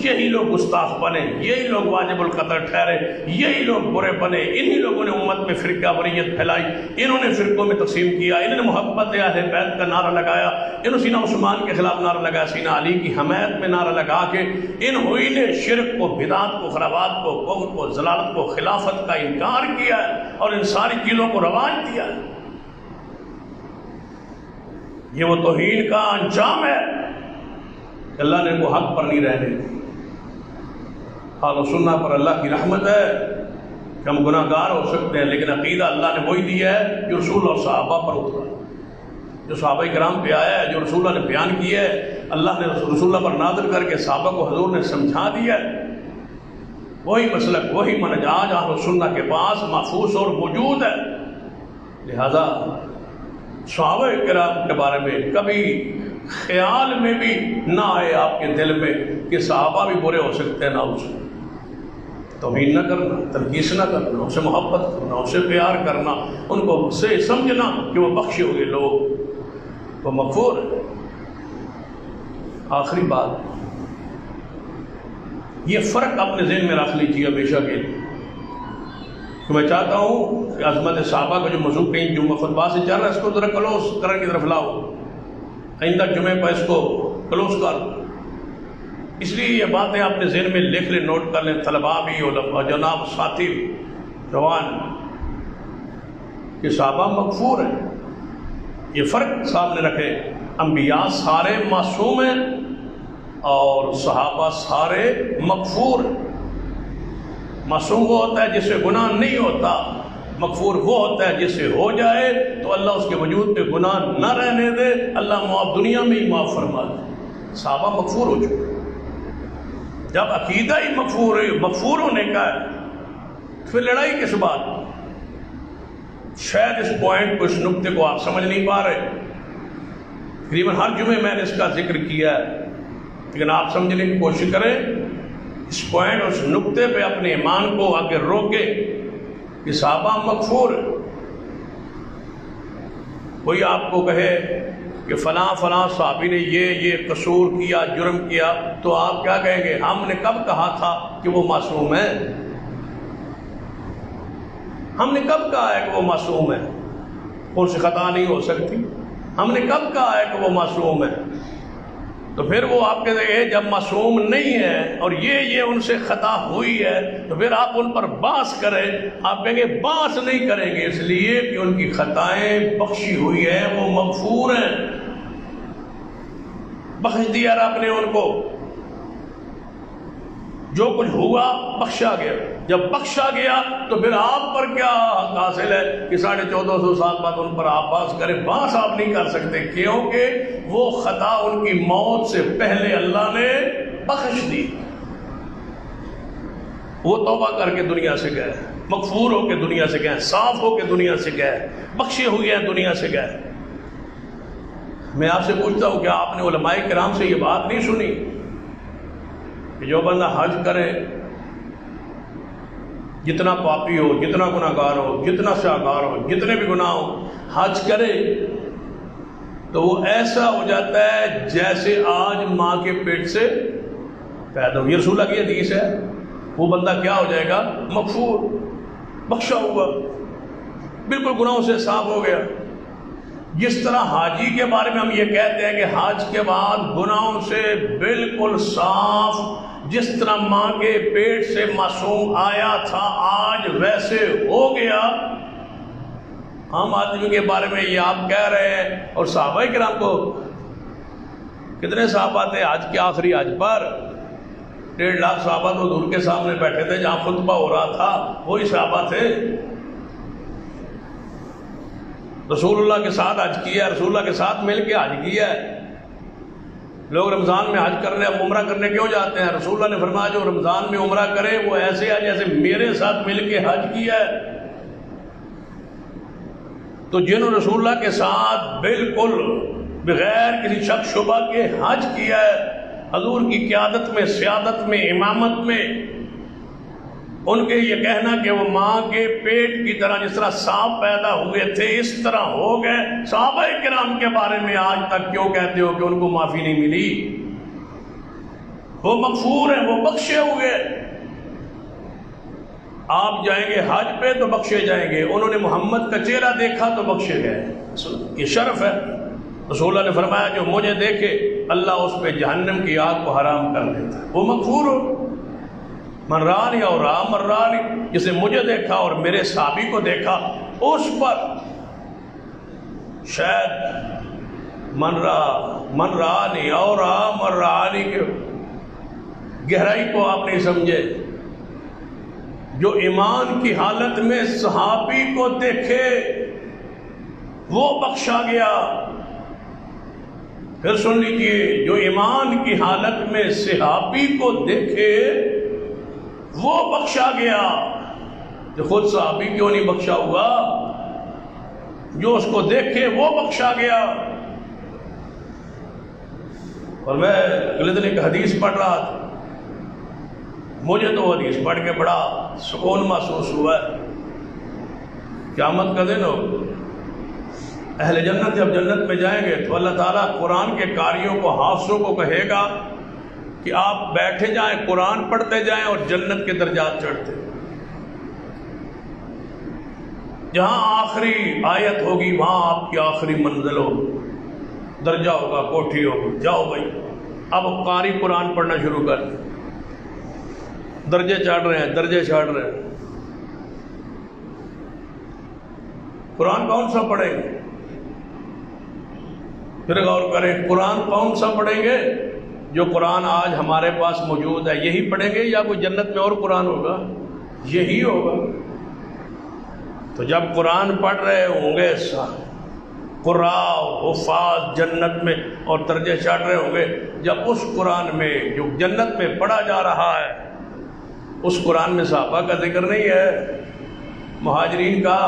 یہی لوگ گستاخ بنے، یہی لوگ واجب القتل ٹھہرے، یہی لوگ برے بنے۔ انہی لوگوں نے امت میں فرقہ واریت پھیلائی، انہوں نے فرقوں میں تقسیم کیا، انہوں نے محبت اہل بیت کا نعرہ لگایا، انہوں نے سیدنا عثمان کے خلاف نعرہ لگایا، سیدنا علی کی حمایت میں نعرہ لگا کے انہوں نے شرک کو، بدعت کو، خرابات کو، کفر کو، ضلالت کو، خلافت کا انکار کیا ہے اور ان ساری چیزوں کو رواج دیا ہے۔ یہ وہ توہین کا انجام ہے کہ اللہ نے وہ حق پر نہیں رہنے دی۔ حال و سنت پر اللہ کی رحمت ہے کہ ہم گناہ گار ہو سکتے ہیں، لیکن عقیدہ اللہ نے وہی دیا ہے جو رسول اور صحابہ پر اترا، جو صحابہ کرام پہ آیا ہے، جو رسول اللہ نے بیان کیا ہے، اللہ نے رسول اللہ پر نازل کر کے صحابہ کو حضور نے سمجھا دیا ہے۔ وہی مسلک، وہی منہج آج اہل سنت کے پاس محفوظ اور موجود ہے۔ لہذا صحابہ کرام کے بارے میں کبھی خیال میں بھی نہ آئے آپ کے دل میں کہ صحابہ بھی برے ہو سکتے ہیں، نہ اس توہین نہ کرنا، تنقیس نہ کرنا، ان سے محبت کرنا، ان سے پیار کرنا، ان کو سے سمجھنا کہ وہ بخشے ہوئے لوگ، وہ مغفور ہے۔ آخری بات، یہ فرق اپنے ذہن میں رکھ لیجیے ہمیشہ کے لیے کہ میں چاہتا ہوں کہ عظمت صحابہ کا جو موضوع کہیں جمعہ خطبہ سے چل رہا ہے، اس کو ذرا کلوز کرنے کی طرف لاؤ، آئندہ جمعے پر اس کو کلوز کر۔ اس لیے یہ باتیں اپنے ذہن میں لکھ لیں، نوٹ کر لیں، طلباء بھی، علماء، جناب ساتھی بھی، جوان کہ صحابہ مغفور ہیں. یہ فرق سامنے رکھے. انبیاء سارے معصوم ہیں اور صحابہ سارے مغفور ہیں. معصوم وہ ہوتا ہے جس سے گناہ نہیں ہوتا، مغفور وہ ہوتا ہے جس سے ہو جائے تو اللہ اس کے وجود پہ گناہ نہ رہنے دے، اللہ معاف دنیا میں ہی معاف فرما دے. صحابہ مغفور ہو چکے. جب عقیدہ ہی مغفور ہونے کا ہے پھر لڑائی کس بات؟ شاید اس پوائنٹ کو، اس نقطے کو آپ سمجھ نہیں پا رہے. تقریباً ہر جمعے میں نے اس کا ذکر کیا ہے، لیکن آپ سمجھنے کی کوشش کریں اس پوائنٹ، اس نقطے پہ اپنے ایمان کو آگے روکے کہ صحابہ مغفور. کوئی آپ کو کہے کہ فلاں فلاں صحابی نے یہ قصور کیا، جرم کیا، تو آپ کیا کہیں گے؟ ہم نے کب کہا تھا کہ وہ معصوم ہے؟ ہم نے کب کہا ہے کہ وہ معصوم ہے؟ ان سے خطا نہیں ہو سکتی. ہم نے کب کہا ہے کہ وہ معصوم ہے؟ تو پھر وہ آپ کہتے ہیں جب معصوم نہیں ہے اور یہ ان سے خطا ہوئی ہے تو پھر آپ ان پر بحث کریں. آپ کہیں گے بحث نہیں کریں گے اس لیے کہ ان کی خطائیں بخشی ہوئی ہیں، وہ مغفور ہیں، بخش دیا رب نے ان کو. جو کچھ ہوا بخشا گیا. جب بخشا گیا تو پھر آپ پر کیا حق حاصل ہے کہ 1450 سال بعد ان پر آپ بحث کریں؟ بحث آپ نہیں کر سکتے کیونکہ وہ خطا ان کی موت سے پہلے اللہ نے بخش دی. وہ توبہ کر کے دنیا سے گئے، مغفور ہو کے دنیا سے گئے، صاف ہو کے دنیا سے گئے، بخشے ہوئے ہیں دنیا سے گئے. میں آپ سے پوچھتا ہوں کیا آپ نے علماء کرام سے یہ بات نہیں سنی کہ جو بندہ حج کرے، جتنا پاپی ہو، جتنا گناہگار ہو، جتنا سیاہکار ہو، جتنے بھی گناہ ہو، حج کرے تو وہ ایسا ہو جاتا ہے جیسے آج ماں کے پیٹ سے پیدا ہو. یہ رسول اللہ کی حدیث ہے. وہ بندہ کیا ہو جائے گا؟ مغفور، بخشا ہوا، بالکل گناہوں سے صاف ہو گیا. جس طرح حاجی کے بارے میں ہم یہ کہتے ہیں کہ حج کے بعد گناہوں سے بالکل صاف، جس طرح ماں کے پیٹ سے معصوم آیا تھا آج ویسے ہو گیا. ہم آدمی کے بارے میں یہ آپ کہہ رہے ہیں. اور صحابہ کرام کو کتنے صحابہ تھے حج کے آخری حج پر؟ 1.5 لاکھ صحابہ تو حضور کے سامنے بیٹھے تھے جہاں خطبہ ہو رہا تھا، وہی صحابہ تھے. رسول اللہ کے ساتھ حج کیا، رسول اللہ کے ساتھ مل کے حج کیا ہے. لوگ رمضان میں حج کرنے، اب عمرہ کرنے کیوں جاتے ہیں؟ رسول اللہ نے فرمایا جو رمضان میں عمرہ کرے وہ ایسے ہے جیسے میرے ساتھ مل کے حج کیا ہے. تو جنہوں نے رسول اللہ کے ساتھ بالکل بغیر کسی شک شبہ کے حج کیا ہے، حضور کی قیادت میں، سیادت میں، امامت میں، ان کے یہ کہنا کہ وہ ماں کے پیٹ کی طرح جس طرح سانپ پیدا ہوئے تھے اس طرح ہو گئے. صحابہ کرام کے بارے میں آج تک کیوں کہتے ہو کہ ان کو معافی نہیں ملی؟ وہ مغفور ہیں، وہ بخشے ہوئے. آپ جائیں گے حج پہ تو بخشے جائیں گے. انہوں نے محمد کا چہرہ دیکھا تو بخشے گئے. یہ شرف ہے. رسول اللہ نے فرمایا جو مجھے دیکھے اللہ اس پہ جہنم کی آگ کو حرام کر دیتا. وہ مغفور ہو. من رانی اور رام رانی، جسے مجھے دیکھا اور میرے صحابی کو دیکھا اس پر شاید من رانی اور رام رانی کے گہرائی کو آپ نہیں سمجھے. جو ایمان کی حالت میں صحابی کو دیکھے وہ بخشا گیا. پھر سن لیجئے، جو ایمان کی حالت میں صحابی کو دیکھے وہ بخشا گیا. جو خود صحابی کیوں نہیں بخشا ہوا؟ جو اس کو دیکھے وہ بخشا گیا. اور میں اگلے دن ایک حدیث پڑھ رہا تھا، مجھے تو وہ حدیث پڑھ کے بڑا سکون محسوس ہوا ہے. قیامت کا دن ہو، اہل جنت جب جنت میں جائیں گے تو اللہ تعالیٰ قرآن کے قاریوں کو، حافظوں کو کہے گا کہ آپ بیٹھے جائیں، قرآن پڑھتے جائیں اور جنت کے درجات چڑھتے. جہاں آخری آیت ہوگی وہاں آپ کی آخری منزل ہو، درجہ ہوگا، کوٹھی ہوگی. جاؤ بھائی، اب قاری قرآن پڑھنا شروع کر. درجے چڑھ رہے ہیں، درجے چڑھ رہے ہیں. قرآن کون سا پڑھیں گے؟ پھر غور کریں، قرآن کون سا پڑھیں گے؟ جو قرآن آج ہمارے پاس موجود ہے یہی پڑھیں گے، یا کوئی جنت میں اور قرآن ہوگا؟ یہی ہوگا۔ تو جب قرآن پڑھ رہے ہوں گے قراء حفاظ جنت میں اور درجے چڑھ رہے ہوں گے، جب اس قرآن میں جو جنت میں پڑھا جا رہا ہے اس قرآن میں صحابہ کا ذکر نہیں ہے، مہاجرین کا،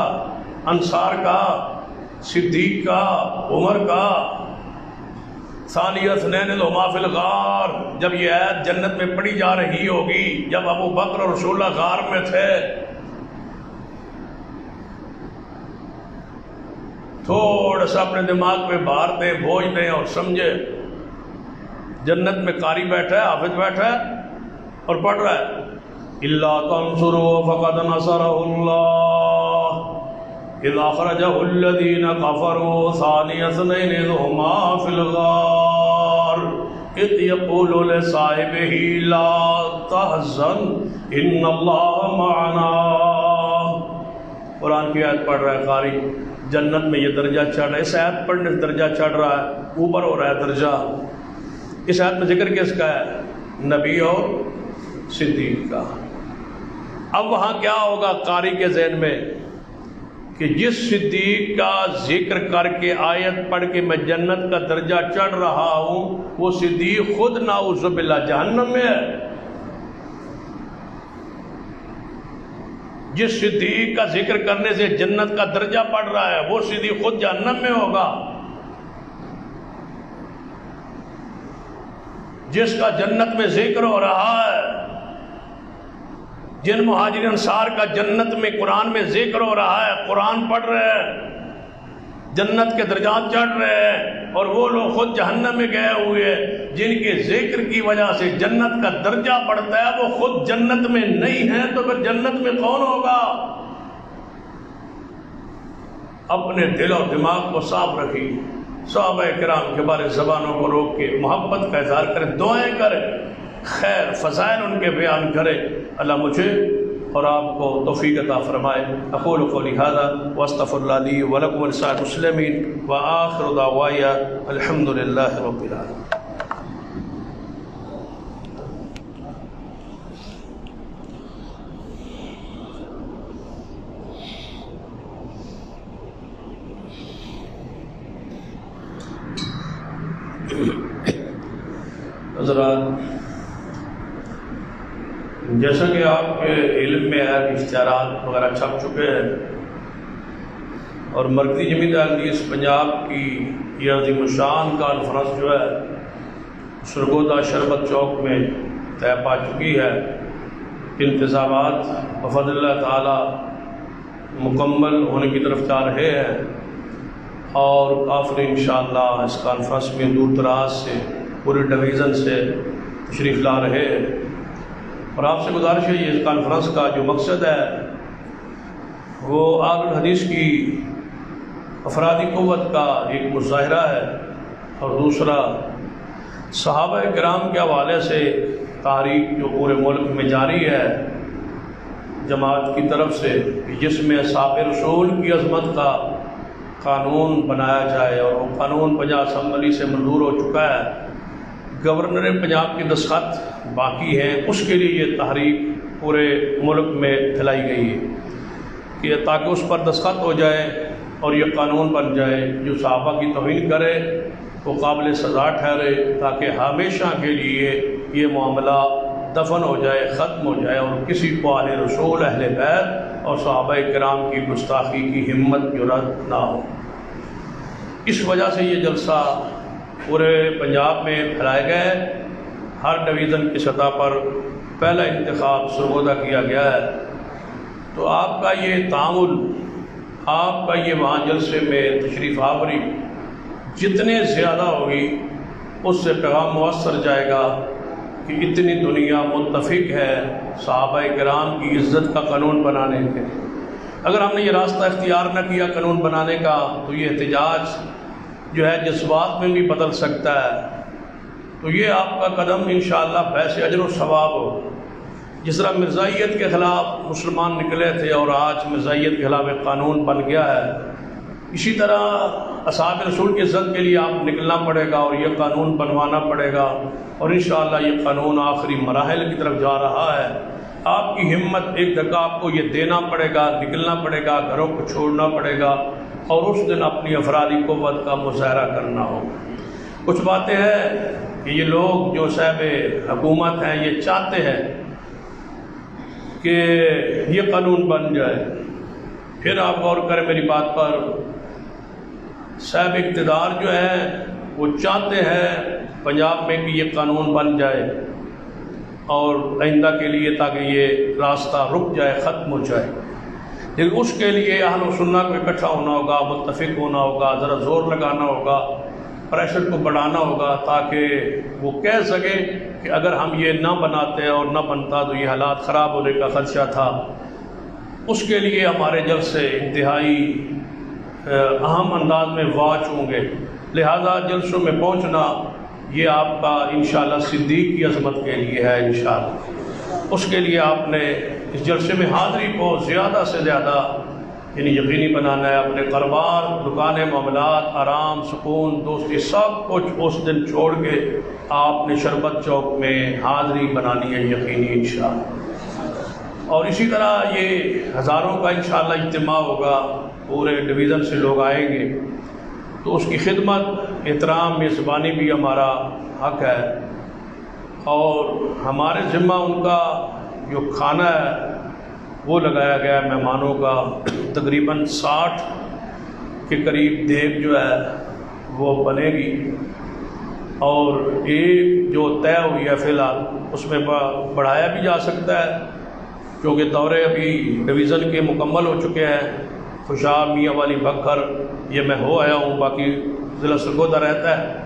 انصار کا، صدیق کا، عمر کا، ثانی اثنین اذ ہما فی الغار، جب یہ آیت جنت میں پڑھی جا رہی ہوگی، جب ابو بکر اور رسول اللہ غار میں تھے، تھوڑا سا اپنے دماغ پہ بھار دیں، بوجھ دیں اور سمجھے جنت میں قاری بیٹھا ہے، حافظ بیٹھا ہے اور پڑھ رہا ہے اِلَّا تَنْصُرُوا فَقَدْ نَصَرَهُ اللَّهُ إِذْ أَخْرَجَهُ الَّذِينَ كَفَرُوا ثَانِيَ اثْنَيْنِ إِذْ هُمَا فِي الْغَارِ إِذْ يَقُولُ لِصَاحِبِهِ لَا تَحْزَنْ إِنَّ اللَّهَ مَعَنَا۔ قرآن کی آیت پڑھ رہا ہے قاری، جنت میں یہ درجہ چڑھ رہا ہے، اس آیت پڑھنے سے درجہ چڑھ رہا ہے، اوپر ہو رہا ہے درجہ۔ اس آیت میں ذکر کس کا ہے؟ نبی اور صدیق کا۔ اب وہاں کیا ہوگا قاری کے ذہن میں کہ جس صدیق کا ذکر کر کے آیت پڑھ کے میں جنت کا درجہ چڑھ رہا ہوں، وہ صدیق خود نعوذ باللہ جہنم میں ہے۔ جس صدیق کا ذکر کرنے سے جنت کا درجہ پڑھ رہا ہے وہ صدیق خود جہنم میں ہوگا۔ جس کا جنت میں ذکر ہو رہا ہے، جن مہاجرین انصار کا جنت میں قرآن میں ذکر ہو رہا ہے، قرآن پڑھ رہے ہیں، جنت کے درجات چڑھ رہے ہیں، اور وہ لوگ خود جہنم میں گئے ہوئے ہیں، جن کے ذکر کی وجہ سے جنت کا درجہ بڑھتا ہے، وہ خود جنت میں نہیں ہیں، تو پھر جنت میں کون ہوگا؟ اپنے دل اور دماغ کو صاف رکھیے، صحابہ کرام کے بارے زبانوں کو روک کے محبت کا اظہار کریں، دعائیں کریں، خیر فضائل ان کے بیان کریں۔ اللہ مجھے اور آپ کو توفیق عطا فرمائے۔ اقول قولی ھذا واستغفر اللہ لی ولکم ولسائر المسلمین وآخر دعوایا الحمد للہ رب العالمین۔ حضرات، جیسا کہ آپ کے علم میں ہے کہ اشتہارات وغیرہ چھپ چکے ہیں، اور مرکزی جمعیت اہل حدیث پنجاب کی یہ عظیم الشان کانفرنس جو ہے سرگودا شربت چوک میں طے پا چکی ہے۔ انتظامات بفضل اللہ تعالی مکمل ہونے کی طرف جا رہے ہیں، اور کافر انشاءاللہ اس کانفرنس میں دور دراز سے پورے ڈویژن سے تشریف لا رہے ہیں، اور آپ سے گزارش ہے یہ کانفرنس کا جو مقصد ہے وہ اہل الحدیث کی افرادی قوت کا ایک مظاہرہ ہے، اور دوسرا صحابہ کرام کے حوالے سے تحریک جو پورے ملک میں جاری ہے جماعت کی طرف سے، جس میں اصحاب رسول کی عظمت کا قانون بنایا جائے، اور وہ قانون پنجاب اسمبلی سے منظور ہو چکا ہے، گورنر پنجاب کی دستخط باقی ہے، اس کے لیے یہ تحریک پورے ملک میں پھیلائی گئی ہے کہ تاکہ اس پر دستخط ہو جائے اور یہ قانون بن جائے، جو صحابہ کی توہین کرے وہ قابل سزا ٹھہرے، تاکہ ہمیشہ کے لیے یہ معاملہ دفن ہو جائے، ختم ہو جائے، اور کسی کو اہل رسول، اہل بیت اور صحابہ کرام کی گستاخی کی ہمت جرأت نہ ہو۔ اس وجہ سے یہ جلسہ پورے پنجاب میں پھیلائے گئے، ہر ڈویژن کی سطح پر پہلا انتخاب سرگودا کیا گیا ہے۔ تو آپ کا یہ تعامل، آپ کا یہ وہاں جلسے میں تشریف آوری جتنے زیادہ ہوگی، اس سے پیغام مؤثر جائے گا کہ اتنی دنیا متفق ہے صحابہ کرام کی عزت کا قانون بنانے کے۔ اگر ہم نے یہ راستہ اختیار نہ کیا قانون بنانے کا، تو یہ احتجاج جو ہے جذبات میں بھی بدل سکتا ہے۔ تو یہ آپ کا قدم انشاءاللہ باعث اجر و ثواب ہو۔ جس طرح مرزائیت کے خلاف مسلمان نکلے تھے اور آج مرزائیت کے خلاف ایک قانون بن گیا ہے، اسی طرح اصحاب رسول کی عزت کے لیے آپ نکلنا پڑے گا اور یہ قانون بنوانا پڑے گا، اور انشاءاللہ یہ قانون آخری مراحل کی طرف جا رہا ہے۔ آپ کی ہمت ایک دھکا آپ کو یہ دینا پڑے گا، نکلنا پڑے گا، گھروں کو چھوڑنا پڑے گا، اور اس دن اپنی افرادی قوت کا مظاہرہ کرنا ہو۔ کچھ باتیں ہیں کہ یہ لوگ جو صاحب حکومت ہیں یہ چاہتے ہیں کہ یہ قانون بن جائے۔ پھر آپ غور کریں میری بات پر، صاحب اقتدار جو ہے وہ چاہتے ہیں پنجاب میں کہ یہ قانون بن جائے اور آئندہ کے لیے تاکہ یہ راستہ رک جائے، ختم ہو جائے، لیکن اس کے لیے اہل و سنت کو اکٹھا ہونا ہوگا، متفق ہونا ہوگا، ذرا زور لگانا ہوگا، پریشر کو بڑھانا ہوگا، تاکہ وہ کہہ سکے کہ اگر ہم یہ نہ بناتے اور نہ بنتا تو یہ حالات خراب ہونے کا خدشہ تھا۔ اس کے لیے ہمارے جلسے انتہائی اہم انداز میں واچ ہوں گے، لہذا جلسوں میں پہنچنا یہ آپ کا انشاءاللہ صدیق کی عظمت کے لیے ہے انشاءاللہ۔ اس کے لیے آپ نے اس جلسے میں حاضری کو زیادہ سے زیادہ یقینی بنانا ہے۔ اپنے کاروبار، دکانیں، معاملات، آرام، سکون، دوستی، سب کچھ اس دن چھوڑ کے آپ نے شربت چوک میں حاضری بنانی ہے یقینی انشاءاللہ۔ اور اسی طرح یہ ہزاروں کا انشاءاللہ اجتماع ہوگا، پورے ڈویژن سے لوگ آئیں گے، تو اس کی خدمت، احترام، میزبانی بھی ہمارا حق ہے، اور ہمارے ذمہ ان کا جو کھانا ہے وہ لگایا گیا ہے مہمانوں کا، تقریباً 60 کے قریب دیگ جو ہے وہ بنے گی، اور ایک جو طے ہوئی ہے فی الحال اس میں بڑھایا بھی جا سکتا ہے، کیونکہ دورے ابھی ڈویژن کے مکمل ہو چکے ہیں۔ خوشاب، میاں والی بکر، یہ میں ہو آیا ہوں، باقی ضلع سرگودا رہتا ہے،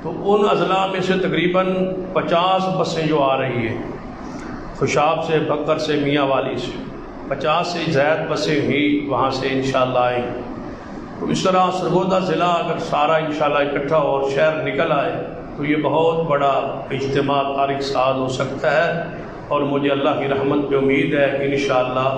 تو ان اضلاع میں سے تقریباً 50 بسیں جو آ رہی ہیں، خوشاب سے، بکر سے، میاں والی سے 50 سے زائد بسیں ہی وہاں سے انشاءاللہ آئیں۔ تو اس طرح سرگودا ضلع اگر سارا انشاءاللہ اکٹھا ہو اور شہر نکل آئے تو یہ بہت بڑا اجتماع طارق سعد ہو سکتا ہے، اور مجھے اللہ کی رحمت پہ امید ہے کہ انشاءاللہ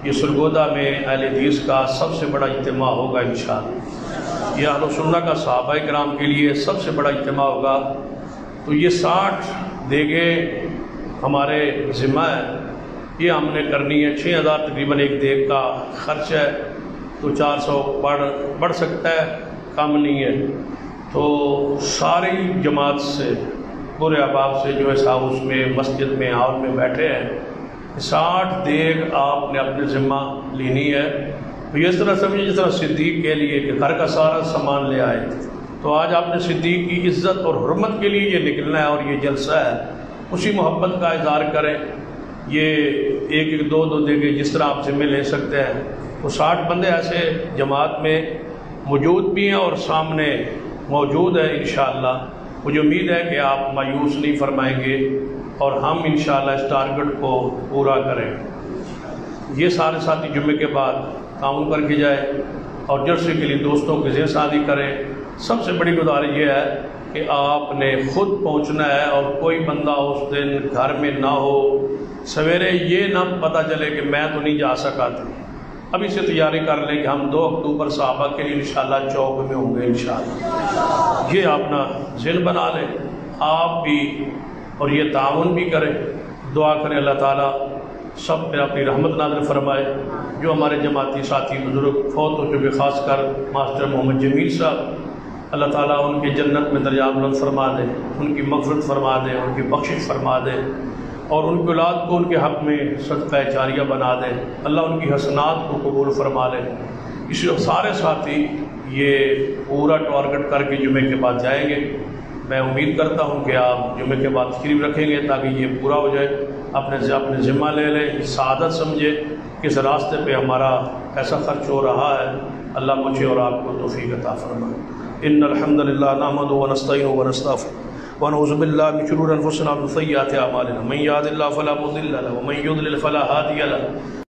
یہ سرگودا میں اہل حدیث کا سب سے بڑا اجتماع ہوگا انشاءاللہ۔ یہ اہل سنت کا صحابہ کرام کے لیے سب سے بڑا اجتماع ہوگا۔ تو یہ 60 دیگیں ہمارے ذمہ ہے، یہ ہم نے کرنی ہے۔ 6000 تقریباً ایک دیگ کا خرچ ہے، تو 400 بڑھ سکتا ہے، کم نہیں ہے۔ تو ساری جماعت سے، پورے احباب سے جو ہے ہاؤس میں، مسجد میں، ہال میں بیٹھے ہیں، 60 دیگ آپ نے اپنے ذمہ لینی ہے۔ تو یہ اس طرح سمجھے جس طرح صدیق کے لیے کہ گھر کا سارا سامان لے آئے، تو آج آپ نے صدیق کی عزت اور حرمت کے لیے یہ نکلنا ہے، اور یہ جلسہ ہے، اسی محبت کا اظہار کریں۔ یہ ایک دو دیگیں جس طرح آپ ذمہ لے سکتے ہیں، وہ 60 بندے ایسے جماعت میں موجود بھی ہیں اور سامنے موجود ہے انشاءاللہ۔ مجھے امید ہے کہ آپ مایوس نہیں فرمائیں گے، اور ہم انشاءاللہ اس ٹارگٹ کو پورا کریں۔ یہ سارے ساتھی جمعے کے بعد تعاون کر کے جائے، اور جلسے کے لیے دوستوں کی ذہن سازی کریں۔ سب سے بڑی گزارش یہ ہے کہ آپ نے خود پہنچنا ہے، اور کوئی بندہ اس دن گھر میں نہ ہو، سویرے یہ نہ پتہ چلے کہ میں تو نہیں جا سکا تھا۔ ابھی سے تیاری کر لیں کہ ہم 2 اکتوبر صحابہ کے لیے انشاءاللہ چوک میں ہوں گے انشاءاللہ۔ یہ اپنا ذہن بنا لیں آپ بھی، اور یہ تعاون بھی کریں۔ دعا کریں اللہ تعالیٰ سب پہ اپنی رحمت نازل فرمائے۔ جو ہمارے جماعتی ساتھی بزرگ فوت ہو چکے، خاص کر ماسٹر محمد جمیل صاحب، اللہ تعالیٰ ان کے جنت میں درجات بلند فرما دے، ان کی مغفرت فرما دے، ان کی بخشش فرما دے، اور ان کی اولاد کو ان کے حق میں صدقہ جاریہ بنا دے۔ اللہ ان کی حسنات کو قبول فرما لے۔ اس لیے سارے ساتھی یہ پورا ٹارگٹ کر کے جمعے کے بعد جائیں گے۔ میں امید کرتا ہوں کہ آپ جمعے کے بعد تشریف رکھیں گے تاکہ یہ پورا ہو جائے۔ اپنے ذمہ لے لیں، سعادت سمجھے کس راستے پہ ہمارا ایسا خرچ ہو رہا ہے۔ اللہ مجھے اور آپ کو توفیق عطا فرمائے۔ ان الحمد للہ نحمدہ ونستعینہ ونستغفرہ ونعوذ باللہ من شرور انفسنا ومن سیئات اعمالنا من یهد اللہ فلا مضل له ومن یضلل فلا هادی له۔